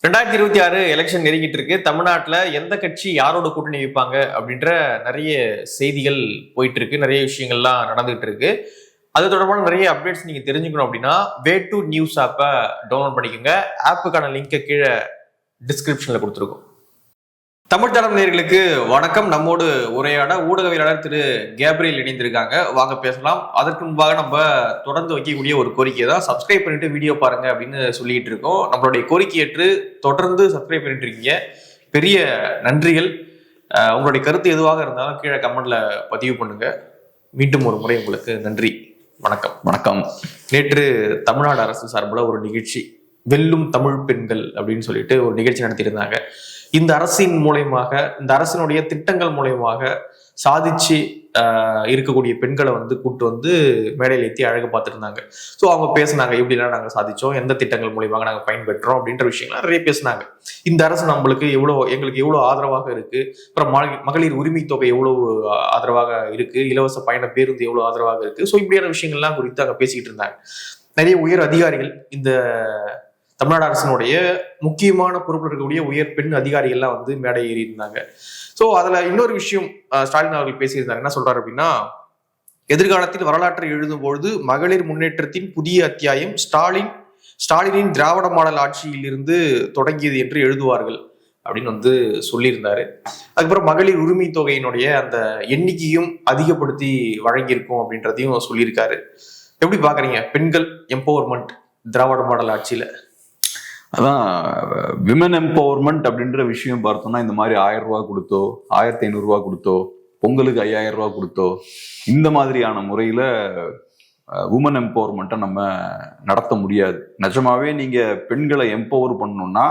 2026 election நெருங்கிட்டு இருக்கு. தமிழ்நாட்டுல எந்த கட்சி யாரோட கூட்டணி வைப்பாங்க அப்படின்ற நிறைய செய்திகள் போயிட்டு இருக்கு. நிறைய விஷயங்கள்லாம் நடந்துட்டு இருக்கு. அது தொடர்பான நிறைய அப்டேட்ஸ் நீங்க தெரிஞ்சுக்கணும் அப்படின்னா வே2 நியூஸ் ஆப்பை டவுன்லோட் பண்ணிக்கோங்க. ஆப்புக்கான லிங்கை கீழே டிஸ்கிரிப்ஷன்ல கொடுத்துருக்கோம். தமிழ் தடம் நேயர்களுக்கு வணக்கம். நம்மோடு உரையாட ஊடகவியலாளர் திரு கேப்ரியல் இணைந்திருக்காங்க. வாங்க பேசலாம். அதற்கு முன்பாக நம்ம தொடர்ந்து வைக்கக்கூடிய ஒரு கோரிக்கை தான், சப்ஸ்கிரைப் பண்ணிட்டு வீடியோ பாருங்க அப்படின்னு சொல்லிட்டு இருக்கோம். நம்மளுடைய கோரிக்கை ஏற்று தொடர்ந்து சப்ஸ்கிரைப் பண்ணிட்டு இருக்கீங்க, பெரிய நன்றிகள். உங்களுடைய கருத்து எதுவாக இருந்தாலும் கீழே கமெண்ட்ல பதிவு பண்ணுங்க. மீண்டும் ஒரு முறை உங்களுக்கு நன்றி. வணக்கம். வணக்கம். நேற்று தமிழ்நாடு அரசு சார்பில் ஒரு நிகழ்ச்சி, வெல்லும் தமிழ் பெண்கள் அப்படின்னு சொல்லிட்டு ஒரு நிகழ்ச்சி நடத்தியிருந்தாங்க. இந்த அரசின் மூலயமாக, இந்த அரசினுடைய திட்டங்கள் மூலயமாக சாதிச்சு இருக்கக்கூடிய பெண்களை கூட்டு வந்து மேடையில் ஏற்றி அழகு பார்த்துருந்தாங்க. ஸோ அவங்க பேசினாங்க, எப்படிலாம் நாங்கள் சாதிச்சோம், எந்த திட்டங்கள் மூலியமாக நாங்கள் பயன்பெற்றோம் அப்படின்ற விஷயங்கள்லாம் நிறைய பேசினாங்க. இந்த அரசு நம்மளுக்கு எங்களுக்கு எவ்வளோ ஆதரவாக இருக்கு, அப்புறம் மகளிர் உரிமை தொகை எவ்வளவு ஆதரவாக இருக்கு, இலவச பயண பேருந்து எவ்வளவு ஆதரவாக இருக்கு. ஸோ இப்படியான விஷயங்கள்லாம் குறித்து அங்கே பேசிக்கிட்டு இருந்தாங்க. நிறைய உயர் அதிகாரிகள், இந்த தமிழ்நாடு அரசினுடைய முக்கியமான பொறுப்பில் இருக்கக்கூடிய உயர் பெண் அதிகாரிகள்லாம் மேடை ஏறி இருந்தாங்க. ஸோ அதுல இன்னொரு விஷயம் ஸ்டாலின் அவர்கள் பேசியிருந்தாங்க. என்ன சொல்றாரு அப்படின்னா, எதிர்காலத்தில் வரலாற்றை எழுதும்பொழுது மகளிர் முன்னேற்றத்தின் புதிய அத்தியாயம் ஸ்டாலினின் திராவிட மாடல் ஆட்சியில் இருந்து தொடங்கியது என்று எழுதுவார்கள் அப்படின்னு சொல்லியிருந்தாரு. அதுக்கப்புறம் மகளிர் உரிமை தொகையினுடைய அந்த எண்ணிக்கையும் அதிகப்படுத்தி வழங்கியிருக்கோம் அப்படின்றதையும் சொல்லியிருக்காரு. எப்படி பாக்குறீங்க பெண்கள் எம்பவர்மெண்ட் திராவிட மாடல் ஆட்சியில? அதான் விமன் எம்பவர்மெண்ட் அப்படின்ற விஷயம் பார்த்தோம்னா, இந்த மாதிரி 1000 ரூபாய் கொடுத்தோ, 1500 ரூபாய் கொடுத்தோ, பொங்கலுக்கு 5000 ரூபாய் கொடுத்தோ, இந்த மாதிரியான முறையில உமன் எம்பவர்மெண்ட்டை நம்ம நடத்த முடியாது. நிஜமாவே நீங்க பெண்களை எம்பவர் பண்ணணும்னா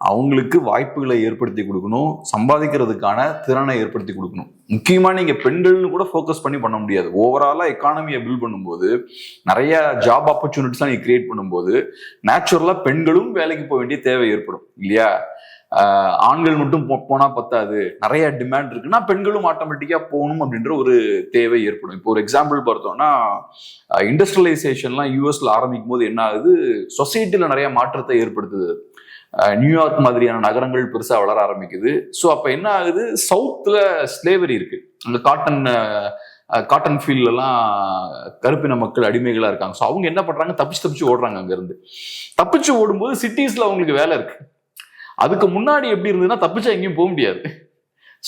அவங்களுக்கு வாய்ப்புகளை ஏற்படுத்தி கொடுக்கணும், சம்பாதிக்கிறதுக்கான திறனை ஏற்படுத்தி கொடுக்கணும். முக்கியமா நீங்க பெண்கள்னு கூட ஃபோக்கஸ் பண்ண முடியாது. ஓவராலா எக்கானமியை பில்ட் பண்ணும்போது, நிறைய ஜாப் ஆப்பர்ச்சுனிட்டிஸ் நீங்க கிரியேட் பண்ணும்போது நேச்சுரலா பெண்களும் வேலைக்கு போக வேண்டிய தேவை ஏற்படும் இல்லையா? ஆண்கள் மட்டும் போனா பத்தாது, நிறைய டிமாண்ட் இருக்குன்னா பெண்களும் ஆட்டோமேட்டிக்கா போகணும் அப்படின்ற ஒரு தேவை ஏற்படும். இப்போ ஒரு எக்ஸாம்பிள் பார்த்தோம்னா, இண்டஸ்ட்ரியலைசேஷன்லாம் யூஎஸ்ல ஆரம்பிக்கும் போது என்ன ஆகுது, சொசைட்டில நிறைய மாற்றத்தை ஏற்படுத்துது. நியூயார்க் மாதிரியான நகரங்கள் பெருசா வளர ஆரம்பிக்குது. ஸோ அப்ப என்ன ஆகுது, சவுத்துல ஸ்லேவரி இருக்கு. அந்த காட்டன் ஃபீல்ட்ல எல்லாம் கருப்பின மக்கள் அடிமைகளா இருக்காங்க. ஸோ அவங்க என்ன பண்றாங்க, தப்பிச்சு ஓடுறாங்க. அங்க இருந்து தப்பிச்சு ஓடும்போது சிட்டிஸ்ல அவங்களுக்கு வேலை இருக்கு. அதுக்கு முன்னாடி எப்படி இருந்ததுன்னா, தப்பிச்சா எங்கேயும் போக முடியாது.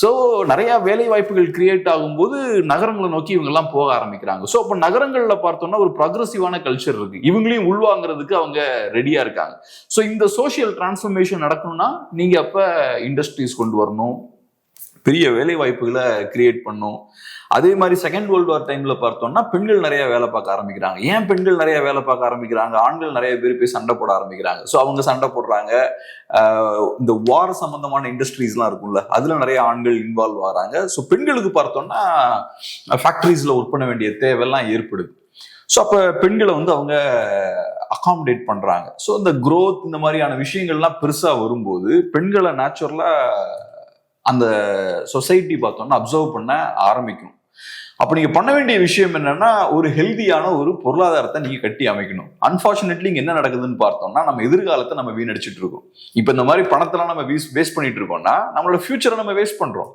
ஸோ நிறைய வேலை வாய்ப்புகள் கிரியேட் ஆகும்போது நகரங்களை நோக்கி இவங்க எல்லாம் போக ஆரம்பிக்கிறாங்க. ஸோ அப்போ நகரங்கள்ல பார்த்தோம்னா ஒரு ப்ரொக்ரெசிவான கல்ச்சர் இருக்கு, இவங்களையும் உள்வாங்கிறதுக்கு அவங்க ரெடியா இருக்காங்க. ஸோ இந்த சோசியல் டிரான்ஸ்ஃபர்மேஷன் நடக்கணும்னா நீங்க அப்ப இண்டஸ்ட்ரீஸ் கொண்டு வரணும், பெரிய வேலை வாய்ப்புகளை கிரியேட் பண்ணும். அதே மாதிரி செகண்ட் வேர்ல்டு வார் டைம்ல பார்த்தோம்னா பெண்கள் நிறைய வேலை பார்க்க ஆரம்பிக்கிறாங்க. ஏன் பெண்கள் நிறைய வேலை பார்க்க ஆரம்பிக்கிறாங்க? ஆண்கள் நிறைய பேர் போய் சண்டை போட ஆரம்பிக்கிறாங்க. ஸோ அவங்க சண்டை போடுறாங்க. இந்த வார் சம்பந்தமான இண்டஸ்ட்ரீஸ்லாம் இருக்கும்ல, அதுல நிறைய ஆண்கள் இன்வால்வ் ஆகிறாங்க. ஸோ பெண்களுக்கு பார்த்தோம்னா ஃபேக்டரிஸ்ல ஒர்க் பண்ண வேண்டிய தேவையெல்லாம் ஏற்படுது. ஸோ அப்போ பெண்களை அவங்க அகாமடேட் பண்றாங்க. ஸோ இந்த growth இந்த மாதிரியான விஷயங்கள்லாம் பெருசா வரும்போது பெண்களை நேச்சுரலா அந்த சொசைட்டி பார்த்தோம்னா அப்சர்வ் பண்ண ஆரம்பிக்கும். அப்ப நீங்க பண்ண வேண்டிய விஷயம் என்னன்னா, ஒரு ஹெல்தியான ஒரு பொருளாதாரத்தை நீங்க கட்டி அமைக்கணும். அன்பார்ச்சுனேட்லி இங்க என்ன நடக்குதுன்னு பார்த்தோம்னா, நம்ம எதிர்காலத்தை நம்ம வீணடிச்சுட்டு இருக்கோம். இப்ப இந்த மாதிரி பணத்தெல்லாம் நம்ம வேஸ்ட் பண்ணிட்டு இருக்கோம்னா நம்மளோட ஃபியூச்சரை நம்ம வேஸ்ட் பண்றோம்.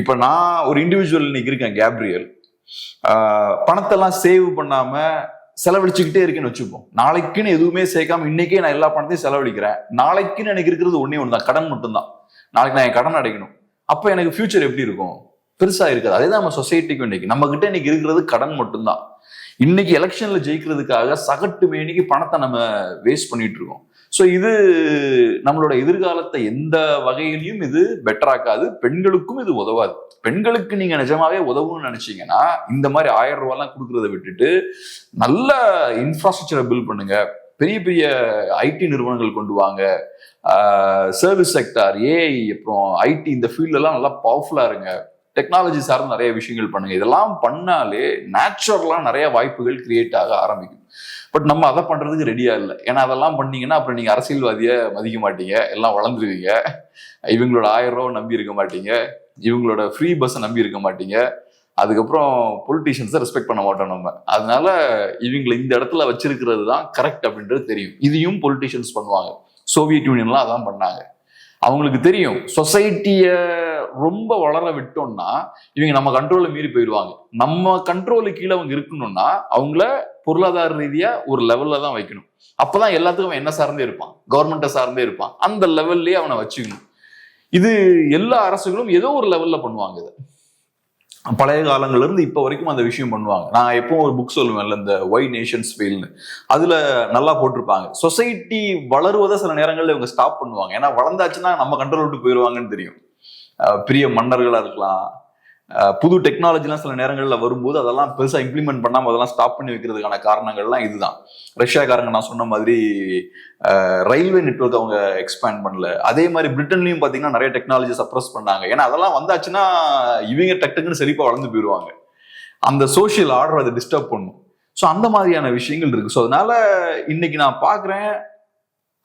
இப்ப நான் ஒரு இண்டிவிஜுவல் இன்னைக்கு இருக்கேன் கேப்ரியல், பணத்தெல்லாம் சேவ் பண்ணாம செலவழிச்சுக்கிட்டே இருக்கேன்னு வச்சுப்போம். நாளைக்குன்னு எதுவுமே சேர்க்காம இன்னைக்கே நான் எல்லா பணத்தையும் செலவழிக்கிறேன். நாளைக்குன்னு எனக்கு இருக்கிறது ஒண்ணுதான், கடன் மட்டும்தான். நாளைக்கு நான் என் கடன் அடைக்கணும். அப்ப எனக்கு ஃபியூச்சர் எப்படி இருக்கும்? பெருசா இருக்காது. அதே தான் நம்ம சொசைட்டிக்கு இன்னைக்கு நம்ம கிட்ட இன்னைக்கு இருக்கிறது கடன் மட்டும்தான். இன்னைக்கு எலெக்ஷன்ல ஜெயிக்கிறதுக்காக சகட்டு மேனிக்கு பணத்தை நம்ம வேஸ்ட் பண்ணிட்டு இருக்கோம். ஸோ இது நம்மளோட எதிர்காலத்தை எந்த வகையிலையும் இது பெட்டராக்காது. பெண்களுக்கும் இது உதவாது. பெண்களுக்கு நீங்க நிஜமாவே உதவுன்னு நினைச்சீங்கன்னா இந்த மாதிரி 1000 ரூபாய்லாம் கொடுக்கறத விட்டுட்டு நல்ல இன்ஃப்ராஸ்ட்ரக்சரை பில்ட் பண்ணுங்க. பெரிய பெரிய ஐடி நிறுவனங்கள் கொண்டு வாங்க, சர்வீஸ் செக்டார், ஏஐ, அப்புறம் ஐடி, இந்த ஃபீல்ட் எல்லாம் நல்லா பவர்ஃபுல்லா இருங்க. டெக்னாலஜி சார்ந்த நிறைய விஷயங்கள் பண்ணுங்க. இதெல்லாம் பண்ணாலே நேச்சுரலா நிறைய வாய்ப்புகள் கிரியேட் ஆக ஆரம்பிக்கும். பட் நம்ம அதை பண்றதுக்கு ரெடியா இல்லை. ஏன்னா அதெல்லாம் பண்ணீங்கன்னா அப்புறம் நீங்க அரசியல்வாதியை மதிக்க மாட்டீங்க, எல்லாம் வளர்ந்துருவீங்க. இவங்களோட 1000 ரூபாய் நம்பி இருக்க மாட்டீங்க, இவங்களோட ஃப்ரீ பஸ்ஸை நம்பி இருக்க மாட்டீங்க. அதுக்கப்புறம் பொலிட்டீஷியன்ஸை ரெஸ்பெக்ட் பண்ண மாட்டோம் நம்ம. அதனால இவங்களை இந்த இடத்துல வச்சிருக்கிறது தான் கரெக்ட் அப்படின்றது தெரியும். இதையும் பொலிட்டீஷியன்ஸ் பண்ணுவாங்க. சோவியத் யூனியன்லாம் அதான் பண்ணாங்க. அவங்களுக்கு தெரியும் சொசைட்டிய ரொம்ப வளர விட்டோம்னா இவங்க நம்ம கண்ட்ரோல்ல மீறி போயிடுவாங்க. நம்ம கண்ட்ரோலு கீழே அவங்க இருக்கணும்னா அவங்கள பொருளாதார ரீதியா ஒரு லெவல்ல தான் வைக்கணும். அப்பதான் எல்லாத்துக்கும் என்ன சார்ந்தே இருப்பான், கவர்மெண்ட்டை சார்ந்தே இருப்பான். அந்த லெவல்லயே அவனை வச்சுக்கணும். இது எல்லா அரசுகளும் ஏதோ ஒரு லெவல்ல பண்ணுவாங்க. இதை பழைய காலங்கள்ல இருந்து இப்ப வரைக்கும் அந்த விஷயம் பண்ணுவாங்க. நான் எப்பவும் ஒரு புக் சொல்லுவேன்ல, இந்த ஒய் நேஷன்ஸ் ஃபெயில்னு, அதுல நல்லா போட்டிருப்பாங்க. சொசைட்டி வளருவதை சில நேரங்கள்ல இவங்க ஸ்டாப் பண்ணுவாங்க. ஏன்னா வளர்ந்தாச்சுன்னா நம்ம கண்ட்ரோல் விட்டு போயிடுவாங்கன்னு தெரியும். பெரிய மன்னர்களா இருக்கலாம், புது டெக்னாலஜிலாம் சில நேரங்கள்ல வரும்போது அதெல்லாம் பெருசா இம்ப்ளிமெண்ட் பண்ணாம அதெல்லாம் ஸ்டாப் பண்ணி வைக்கிறதுக்கான காரணங்கள்லாம் இதுதான். ரஷ்யாக்காரங்க நான் சொன்ன மாதிரி ரயில்வே நெட்வொர்க் அவங்க எக்ஸ்பேண்ட் பண்ணல. அதே மாதிரி பிரிட்டன்லயும் பாத்தீங்கன்னா நிறைய டெக்னாலஜி சப்ரஸ் பண்ணாங்க. ஏன்னா அதெல்லாம் வந்தாச்சுன்னா இவங்க டக்குன்னு செழிப்பா வளர்ந்து போயிடுவாங்க. அந்த சோசியல் ஆர்டர் அதை டிஸ்டர்ப் பண்ணும். ஸோ அந்த மாதிரியான விஷயங்கள் இருக்கு. ஸோ அதனால இன்னைக்கு நான் பாக்குறேன்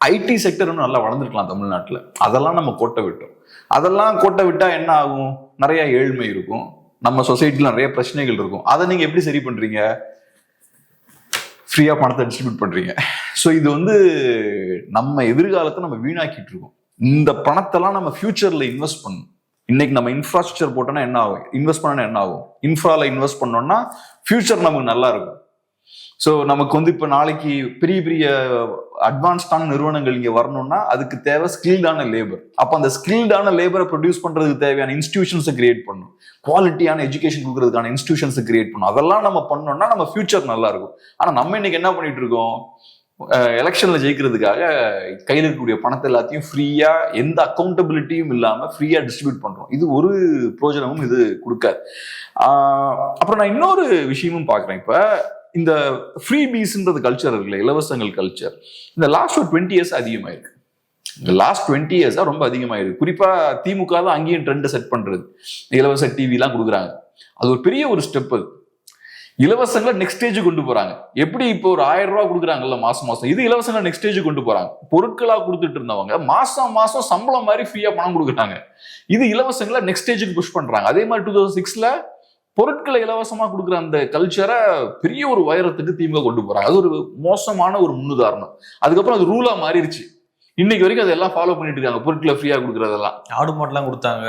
ஐடி செக்டர் இன்னும் நல்லா வளர்ந்துருக்கலாம் தமிழ்நாட்டில். அதெல்லாம் நம்ம கோட்டை விட்டோம். அதெல்லாம் கோட்டை விட்டா என்ன ஆகும்? நிறைய ஏழ்மை இருக்கும், நம்ம சொசைட்டில நிறைய பிரச்சனைகள் இருக்கும். அதை நீங்க எப்படி சரி பண்றீங்க? ஃப்ரீயா பணத்தை டிஸ்ட்ரிபியூட் பண்றீங்க. ஸோ இது நம்ம எதிர்காலத்தை நம்ம வீணாக்கிட்டு இருக்கோம். இந்த பணத்தெல்லாம் நம்ம ஃபியூச்சர்ல இன்வெஸ்ட் பண்ணணும். இன்னைக்கு நம்ம இன்ஃப்ராஸ்ட்ரக்சர் போட்டோம்னா என்ன ஆகும்? இன்வெஸ்ட் பண்ணா என்ன ஆகும்? இன்ஃப்ரால இன்வெஸ்ட் பண்ணோம்னா ஃபியூச்சர் நமக்கு நல்லா இருக்கும். ஸோ நமக்கு இப்ப நாளைக்கு பெரிய பெரிய அட்வான்ஸ்டான நிறுவனங்கள் இங்க வரணும்னா அதுக்கு தேவை ஸ்கில்டான லேபர். அப்ப அந்த ஸ்கில்டான லேபரை ப்ரொடியூஸ் பண்றதுக்கு தேவையான இன்ஸ்டிடியூஷன்ஸை கிரியேட் பண்ணணும், குவாலிட்டியான எஜுகேஷன் கொடுக்கறதுக்கான இன்ஸ்டிடியூஷன்ஸை கிரியேட் பண்ணணும். அதெல்லாம் நம்ம பண்ணோம்னா நம்ம ஃபியூச்சர் நல்லா இருக்கும். ஆனா நம்ம இன்னைக்கு என்ன பண்ணிட்டு இருக்கோம்? எலெக்ஷன்ல ஜெயிக்கிறதுக்காக கையில் இருக்கக்கூடிய பணத்தை எல்லாத்தையும் ஃப்ரீயா, எந்த அக்கௌண்டபிலிட்டியும் இல்லாம ஃப்ரீயா டிஸ்ட்ரிபியூட் பண்றோம். இது ஒரு பிரோஜனமும் இது கொடுக்காது. அப்புறம் நான் இன்னொரு விஷயமும் பாக்குறேன். இப்ப இந்த ஃப்ரீ பீஸ்ன்றது கல்ச்சர் இருக்குல்ல, இலவசங்கள் கல்ச்சர், இந்த லாஸ்ட் ஒரு 20 இயர்ஸ் அதிகமாயிருக்கு. இந்த லாஸ்ட் 20 இயர்ஸா ரொம்ப அதிகமாயிருக்கு. குறிப்பா திமுக தான் அங்கேயும் ட்ரெண்ட் செட் பண்றது. இலவச டிவி எல்லாம் கொடுக்குறாங்க. அது ஒரு பெரிய ஒரு ஸ்டெப். அது இலவசங்களை நெக்ஸ்ட் ஸ்டேஜ் கொண்டு போறாங்க. எப்படி இப்போ ஒரு 1000 ரூபாய் கொடுக்குறாங்கல்ல மாசம் மாசம், இது இலவசங்களை நெக்ஸ்ட் ஸ்டேஜ் கொண்டு போறாங்க. பொருட்களா கொடுத்துட்டு இருந்தவங்க மாசம் மாசம் சம்பளம் மாதிரி ஃப்ரீயா பணம் கொடுக்குறாங்க. இது இலவசங்களை நெக்ஸ்ட் ஸ்டேஜுக்கு புஷ் பண்றாங்க. அதே மாதிரி 2006ல பொருட்களை இலவசமா கொடுக்குற அந்த கல்ச்சரை பெரிய ஒரு உயரத்துக்கு திமுக கொண்டு போறாங்க. அது ஒரு மோசமான ஒரு முன்னுதாரணம். அதுக்கப்புறம் அது ரூலா மாறிடுச்சு. இன்னைக்கு வரைக்கும் அதெல்லாம் ஃபாலோ பண்ணிட்டு இருக்காங்க. பொருட்களை ஃப்ரீயா கொடுக்கறதெல்லாம், ஆடு மாட்டெல்லாம் கொடுத்தாங்க,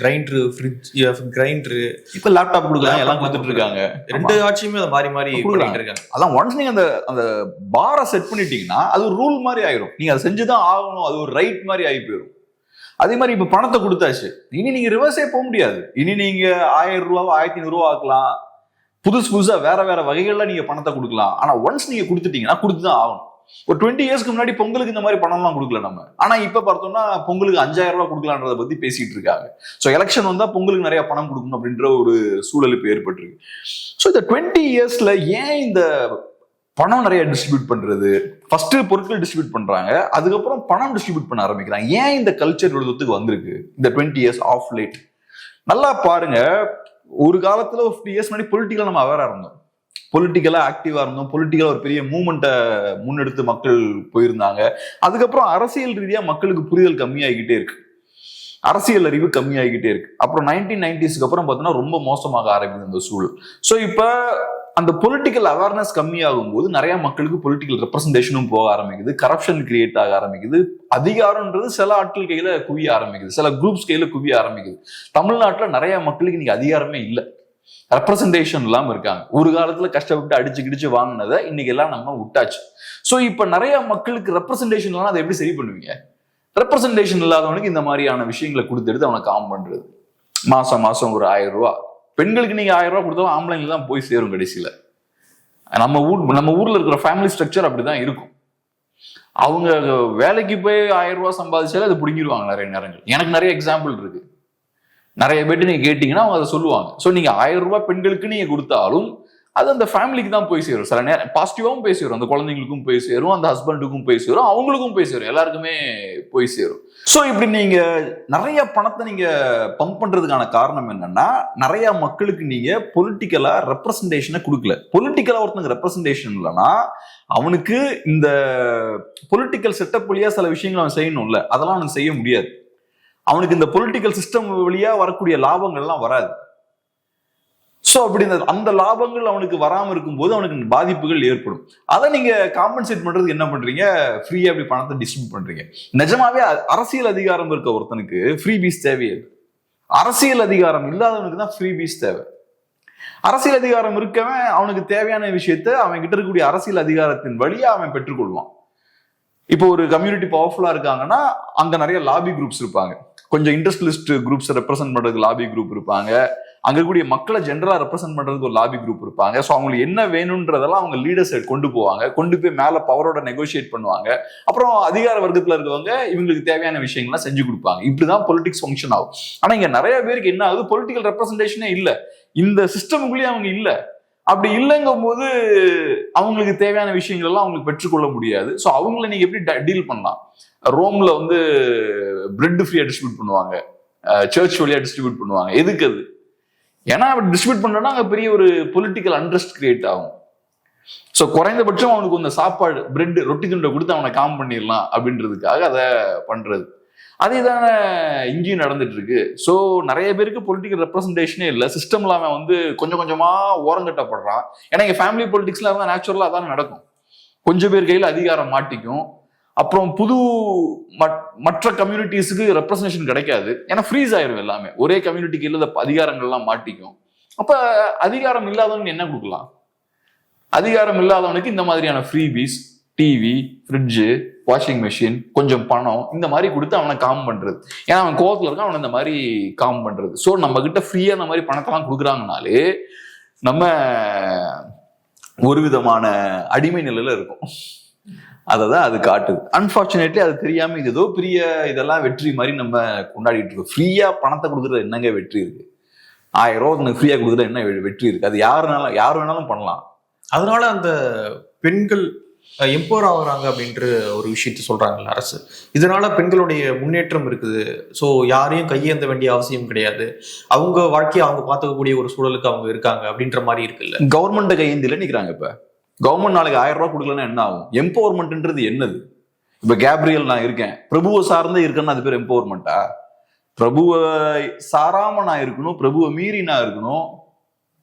கிரைண்டரு, ஃப்ரிட்ஜ், கிரைண்டரு, இப்ப லேப்டாப் கொடுக்குறாங்க, எல்லாம் கொடுத்துட்டு இருக்காங்க. ரெண்டு ஆட்சியுமே அதை மாறி மாறி கொடுக்குறாங்க இருக்காங்க. அதான் ஒன்ஸ் நீங்க அந்த பாரை செட் பண்ணிட்டீங்கன்னா அது ஒரு ரூல் மாதிரி ஆயிரும். நீங்க அதை செஞ்சுதான் ஆகணும், அது ஒரு ரைட் மாதிரி ஆகி போயிடும். அதே மாதிரி இப்ப பணத்தை கொடுத்தாச்சு, இனி நீங்க ரிவர்ஸே போக முடியாது. இனி நீங்க 1000 ரூபாவோ 1500 ரூபா ஆக்கலாம், புதுசா வேற வேற வகைகள்ல நீங்க பணத்தை கொடுக்கலாம். ஆனா ஒன்ஸ் நீங்க கொடுத்துட்டீங்கன்னா கொடுத்துதான் ஆகணும். ஒரு 20 இயர்ஸ்க்கு முன்னாடி பொங்கலுக்கு இந்த மாதிரி பணம்லாம் கொடுக்கல நம்ம. ஆனா இப்ப பார்த்தோம்னா பொங்கலுக்கு 5000 ரூபாய் கொடுக்கலான்றத பத்தி பேசிட்டு இருக்காங்க. ஸோ எலெக்ஷன் வந்தா பொங்கலுக்கு நிறைய பணம் கொடுக்கணும் அப்படின்ற ஒரு சூழல் இப்ப ஏற்பட்டிருக்கு. ஸோ இந்த 20 இயர்ஸ்ல ஏன் இந்த பணம் நிறைய டிஸ்ட்ரிபியூட் பண்றது? ஃபர்ஸ்ட் பொருட்கள் டிஸ்ட்ரிபியூட் பண்றாங்க, அதுக்கப்புறம் பணம் டிஸ்ட்ரிபியூட் பண்ண ஆரம்பிக்கிறாங்க. ஏன் இந்த கல்ச்சர் இவ்வளவுக்கு வந்திருக்கு இந்த 20 இயர்ஸ் ஆஃப் லேட்? நல்லா பாருங்க. ஒரு காலத்துல ஒரு 50 இயர்ஸ் முன்னாடி பொலிட்டிக்கலா நம்ம அவேரா இருந்தோம், பொலிட்டிக்கலா ஆக்டிவா இருந்தோம், பொலிட்டிக்கலா ஒரு பெரிய மூவ்மெண்ட்டை முன்னெடுத்து மக்கள் போயிருந்தாங்க. அதுக்கப்புறம் அரசியல் ரீதியா மக்களுக்கு புரிதல் கம்மியாகிக்கிட்டே இருக்கு, அரசியல் அறிவு கம்மியாகிக்கிட்டே இருக்கு. அப்புறம் 1990ஸ்க்கு அப்புறம் பார்த்தோம்னா ரொம்ப மோசமாக ஆரம்பிக்குது இந்த சூழல். ஸோ இப்ப அந்த பொலிட்டிக்கல் அவேர்னஸ் கம்மியாகும் போது நிறைய மக்களுக்கு பொலிட்டிக்கல் ரெப்ரஸன்டேஷனும் போக ஆரம்பிக்குது, கரப்ஷன் கிரியேட் ஆக ஆரம்பிக்குது, அதிகாரம்ன்றது சில ஆட்கள் கையில குவிய ஆரம்பிக்குது, சில குரூப்ஸ் கையில குவிய ஆரம்பிக்குது. தமிழ்நாட்டுல நிறைய மக்களுக்கு இன்னைக்கு அதிகாரமே இல்லை, ரெப்ரசன்டேஷன் இல்லாம இருக்காங்க. ஒரு காலத்துல கஷ்டப்பட்டு அடிச்சு கிடிச்சு வாங்கினதை இன்னைக்கு எல்லாம் நம்ம விட்டாச்சு. சோ இப்ப நிறைய மக்களுக்கு ரெப்ரசன்டேஷன் இல்லாம அதை எப்படி சரி பண்ணுவீங்க? ரெப்ரசன்டேஷன் இல்லாதவனுக்கு இந்த மாதிரியான விஷயங்களை கொடுத்துட்டு அவனை காம் பண்றது. மாசம் மாசம் ஒரு 1000 ரூபாய், பெண்களுக்கு நீங்க 1000 ரூபாய் கொடுத்தாலும் ஆம்பளைங்க தான் போய் சேரும் கடைசியில. நம்ம ஊர்ல இருக்கிற ஃபேமிலி ஸ்ட்ரக்சர் அப்படிதான் இருக்கும். அவங்க வேலைக்கு போய் 1000 ரூபாய் சம்பாதிச்சாலே அதை பிடிங்கிடுவாங்க நிறைய நேரங்கள். எனக்கு நிறைய எக்ஸாம்பிள் இருக்கு. நிறைய பேர் நீங்க கேட்டீங்கன்னா அவங்க அதை சொல்லுவாங்க. ஸோ நீங்க 1000 ரூபாய் பெண்களுக்கு நீங்க கொடுத்தாலும் அது அந்த ஃபேமிலிக்கு தான் போய் சேரும். சில நேரம் பாசிட்டிவாவும் போய் சேரும், அந்த குழந்தைங்களுக்கும் போய் சேரும், அந்த ஹஸ்பண்டுக்கும் போய் சேரும், அவங்களுக்கும் போய் சேரும், எல்லாருக்குமே போய் சேரும். ஸோ இப்படி நீங்க நிறைய பணத்தை நீங்க பம்ப் பண்றதுக்கான காரணம் என்னன்னா, நிறைய மக்களுக்கு நீங்க பொலிட்டிக்கலா ரெப்ரசன்டேஷனை கொடுக்கல. பொலிட்டிக்கலா ஒருத்தனுக்கு ரெப்ரசன்டேஷன் இல்லைன்னா அவனுக்கு இந்த பொலிட்டிக்கல் செட்டப் வழியா சில விஷயங்கள் அவன் செய்யணும்ல, அதெல்லாம் அவனுக்கு செய்ய முடியாது. அவனுக்கு இந்த பொலிட்டிக்கல் சிஸ்டம் வழியா வரக்கூடிய லாபங்கள்லாம் வராது. ஸோ அப்படி அந்த லாபங்கள் அவனுக்கு வராம இருக்கும்போது அவனுக்கு பாதிப்புகள் ஏற்படும். அதை நீங்க காம்பன்சேட் பண்றதுக்கு என்ன பண்றீங்க? ஃப்ரீயா அப்படி பணத்தை டிஸ்ட்ரிபியூட் பண்றீங்க. நிஜமாவே அரசியல் அதிகாரம் இருக்க ஒருத்தனுக்கு ஃப்ரீ பீஸ் தேவையே. அரசியல் அதிகாரம் இல்லாதவனுக்கு தான் ஃப்ரீ பீஸ் தேவை. அரசியல் அதிகாரம் இருக்கவன் அவனுக்கு தேவையான விஷயத்த அவன் கிட்ட இருக்கக்கூடிய அரசியல் அதிகாரத்தின் வழியா அவன் பெற்றுக்கொள்வான். இப்போ ஒரு கம்யூனிட்டி பவர்ஃபுல்லா இருக்காங்கன்னா அங்க நிறைய லாபி குரூப்ஸ் இருப்பாங்க. கொஞ்சம் இண்டஸ்ட்ரியலிஸ்ட் குரூப்ஸ் ரெப்ரசென்ட் பண்றதுக்கு லாபி குரூப் இருப்பாங்க. அங்க இருக்கக்கூடிய மக்களை ஜென்ரலா ரெப்ரசென்ட் பண்றதுக்கு ஒரு லாபி குரூப் இருப்பாங்க. ஸோ அவங்களுக்கு என்ன வேணும்ன்றதெல்லாம் அவங்க லீடர்ஸ் கொண்டு போவாங்க. கொண்டு போய் மேல பவரோட நெகோசியேட் பண்ணுவாங்க. அப்புறம் அதிகார வர்க்கத்துல இருக்கவங்க இவங்களுக்கு தேவையான விஷயங்கள்லாம் செஞ்சு கொடுப்பாங்க. இப்படிதான் பொலிட்டிக்ஸ் ஃபங்க்ஷன் ஆகும். ஆனா இங்க நிறைய பேருக்கு என்ன ஆகுது? பொலிட்டிக்கல் ரெப்ரசன்டேஷனே இல்ல. இந்த சிஸ்டமுக்குள்ளேயே அவங்க இல்ல. அப்படி இல்லைங்கும் போது அவங்களுக்கு தேவையான விஷயங்கள் எல்லாம் அவங்களுக்கு பெற்றுக்கொள்ள முடியாது. ஸோ அவங்கள நீங்க எப்படி டீல் பண்ணலாம்? ரோம்ல வந்து பிரெட் ஃப்ரீயா டிஸ்ட்ரிபியூட் பண்ணுவாங்க, சர்ச் வழியா டிஸ்ட்ரிபியூட் பண்ணுவாங்க. எதுக்கு அது? ஏன்னா அப்படி டிஸ்ட்ரிபியூட் பண்ணோம்னா அங்க பெரிய ஒரு பொலிட்டிக்கல் அண்ட்ரஸ்ட் கிரியேட் ஆகும். ஸோ குறைந்தபட்சம் அவனுக்கு இந்த சாப்பாடு பிரெட் ரொட்டி துண்டை கொடுத்து அவனை காம் பண்ணிடலாம் அப்படின்றதுக்காக அதை பண்றது. அதே தானே இங்கேயும் நடந்துட்டு இருக்கு. ஸோ நிறைய பேருக்கு பொலிட்டிக்கல் ரெப்ரஸன்டேஷனே இல்லை. சிஸ்டம்ல அவன் வந்து கொஞ்சம் கொஞ்சமா ஓரங்கட்டப்படுறான். ஏன்னா இங்க ஃபேமிலி பொலிட்டிக்ஸ்ல இருந்தால் நேச்சுரலா அதான் நடக்கும். கொஞ்சம் பேர் கையில் அதிகாரம் மாட்டிக்கும். அப்புறம் புது மற்ற கம்யூனிட்டிஸுக்கு ரெப்ரஸன்டேஷன் கிடைக்காது. ஏன்னா ஃப்ரீஸ் ஆயிரும் எல்லாமே. ஒரே கம்யூனிட்டிக்கு இல்லாத அதிகாரங்கள்லாம் மாட்டிக்கும். அப்ப அதிகாரம் இல்லாதவனுக்கு என்ன கொடுக்கலாம்? அதிகாரம் இல்லாதவனுக்கு இந்த மாதிரியான freebies, TV, fridge, washing machine, கொஞ்சம் பணம் இந்த மாதிரி கொடுத்து அவனை காம் பண்றது. ஏன்னா அவன் கோவத்துல இருக்கான், அவனை இந்த மாதிரி காம் பண்றது. ஸோ நம்ம கிட்ட ஃப்ரீயா இந்த மாதிரி பணத்தெல்லாம் கொடுக்குறாங்கனாலே நம்ம ஒரு விதமான அடிமை நிலையில இருக்கும். அதை தான் அது காட்டுது. அன்பார்ச்சுனேட்லி அது தெரியாம இது ஏதோ பெரிய இதெல்லாம் வெற்றி மாதிரி நம்ம கொண்டாடிட்டு இருக்கோம். ஃப்ரீயா பணத்தை கொடுக்குறது என்னங்க வெற்றி இருக்கு? 1000 ரூபா ஃப்ரீயா கொடுக்குறது என்ன வெற்றி இருக்கு? அது யார் வேணாலும் பண்ணலாம். அதனால அந்த பெண்கள் எம்பவர் ஆகுறாங்க அப்படின்ற ஒரு விஷயத்த சொல்றாங்கல்ல அரசு. இதனால பெண்களுடைய முன்னேற்றம் இருக்குது. ஸோ யாரையும் கையேந்த வேண்டிய அவசியம் கிடையாது. அவங்க வாழ்க்கையை அவங்க பார்த்துக்கக்கூடிய ஒரு சூழலுக்கு அவங்க இருக்காங்க அப்படின்ற மாதிரி இருக்குல்ல. கவர்மெண்ட் கையேந்தில நிக்கிறாங்க. இப்ப கவர்மெண்ட் நாளைக்கு 1000 ரூபாய் கொடுக்கலன்னா என்ன ஆகும்? எம்பவர்மெண்ட்ன்றது என்னது? இப்ப கேப்ரியல் நான் இருக்கேன், பிரபுவை சார்ந்தே இருக்கேன்னு அது பேர் எம்பவர்மெண்டா? பிரபுவை சாராம நான் இருக்கணும், பிரபுவை மீறி நான் இருக்கணும்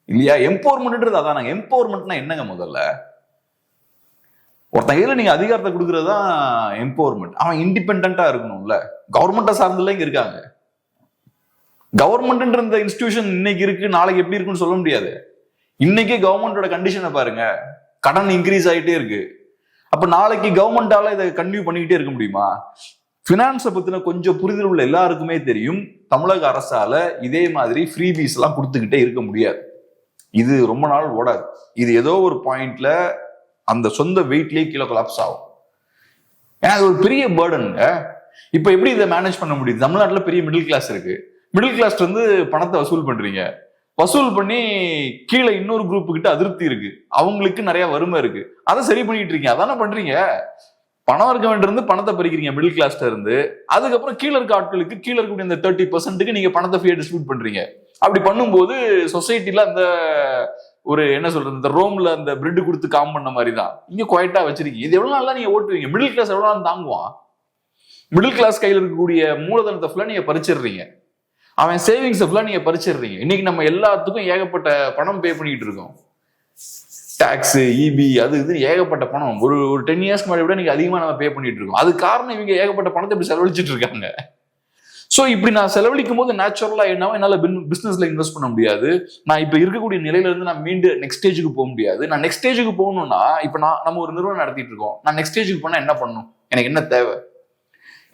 இல்லையா? எம்பவர்மெண்ட்ன்றது அதான். நாங்க எம்பவர்மெண்ட்னா என்னங்க? முதல்ல ஒருத்தன் கையில நீங்க அதிகாரத்தை கொடுக்கறது தான் எம்பவர்மெண்ட். அவன் இண்டிபெண்டா இருக்கணும்ல. கவர்மெண்ட்டை சார்ந்துல இங்க இருக்காங்க. கவர்மெண்ட்ன்ற இந்த இன்ஸ்டிடியூஷன் இன்னைக்கு இருக்கு, நாளைக்கு எப்படி இருக்குன்னு சொல்ல முடியாது. இன்னைக்கே கவர்மெண்டோட கண்டிஷனை பாருங்க. கடன் இன்க்ரீஸ் ஆகிட்டே இருக்கு. அப்ப நாளைக்கு கவர்மெண்டால இதை கன்டினியூ பண்ணிக்கிட்டே இருக்க முடியுமா? பினான்ஸை பத்தின கொஞ்சம் புரிதல் உள்ள எல்லாருக்குமே தெரியும், தமிழக அரசால இதே மாதிரி ஃப்ரீபீஸ் எல்லாம் கொடுத்துக்கிட்டே இருக்க முடியாது. இது ரொம்ப நாள் ஓடாது. இது ஏதோ ஒரு பாயிண்ட்ல அந்த சொந்த வெயிட்லயே கீழே கொலாப்ஸ் ஆகும். ஏன்னா அது ஒரு பெரிய பேர்டனுங்க. இப்ப எப்படி இதை மேனேஜ் பண்ண முடியுது? தமிழ்நாட்டுல பெரிய மிடில் கிளாஸ் இருக்கு. மிடில் கிளாஸ்ல இருந்து பணத்தை வசூல் பண்றீங்க. வசூல் பண்ணி கீழே இன்னொரு குரூப்பு கிட்ட அதிருப்தி இருக்கு, அவங்களுக்கு நிறைய வறுமை இருக்கு. அதை சரி பண்ணிட்டு இருக்கீங்க. அதானே பண்றீங்க. பணம் இருக்க வேண்டியிருந்து பணத்தை பறிக்கிறீங்க மிடில் கிளாஸ்ல இருந்து. அதுக்கப்புறம் கீழே இருக்க ஆட்களுக்கு, கீழே இருக்கக்கூடிய இந்த 30% நீங்க பணத்தை ஃப்ரீயா டிஸ்ட்ரிபியூட் பண்றீங்க. அப்படி பண்ணும்போது சொசைட்டில அந்த ஒரு என்ன சொல்றது, இந்த ரோம்ல அந்த பிரெட் கொடுத்து காம் பண்ண மாதிரி தான் இங்க குவைட்டா வச்சிருக்கீங்க. இது எவ்வளவு நாளா நீங்க ஓட்டுவீங்க? மிடில் கிளாஸ் எவ்வளவு நாள் தாங்குவான்? மிடில் கிளாஸ் கையில் இருக்கக்கூடிய மூலதனத்தை ஃபுல்லா நீங்க பறிச்சிடுறீங்க. அவன் சேவிங்ஸ் ஃபுல்லா நீங்க பறிச்சிடுறீங்க. இன்னைக்கு நம்ம எல்லாத்துக்கும் ஏகப்பட்ட பணம் பே பண்ணிட்டு இருக்கோம். டாக்ஸ், இபி, அது இது ஏகப்பட்ட பணம். ஒரு 10 இயர்ஸ்க்கு முன்னாடி விட நீங்க அதிகமா நம்ம பே பண்ணிட்டு இருக்கோம். அது காரணம் இவங்க ஏகப்பட்ட பணத்தை இப்படி செலவழிச்சிட்டு இருக்காங்க. ஸோ இப்படி நான் செலவழிக்கும் போது நேச்சுரலா என்னவோ என்னால பிசினஸ்ல இன்வெஸ்ட் பண்ண முடியாது. நான் இப்ப இருக்கக்கூடிய நிலையில இருந்து நான் மீண்டும் நெக்ஸ்ட் ஸ்டேஜுக்கு போக முடியாது. நான் நெக்ஸ்ட் ஸ்டேஜுக்கு போகணும்னா இப்ப நம்ம ஒரு நிறுவனம் நடத்திட்டு இருக்கோம். நான் நெக்ஸ்ட் ஸ்டேஜுக்கு போனா என்ன பண்ணணும்? எனக்கு என்ன தேவை?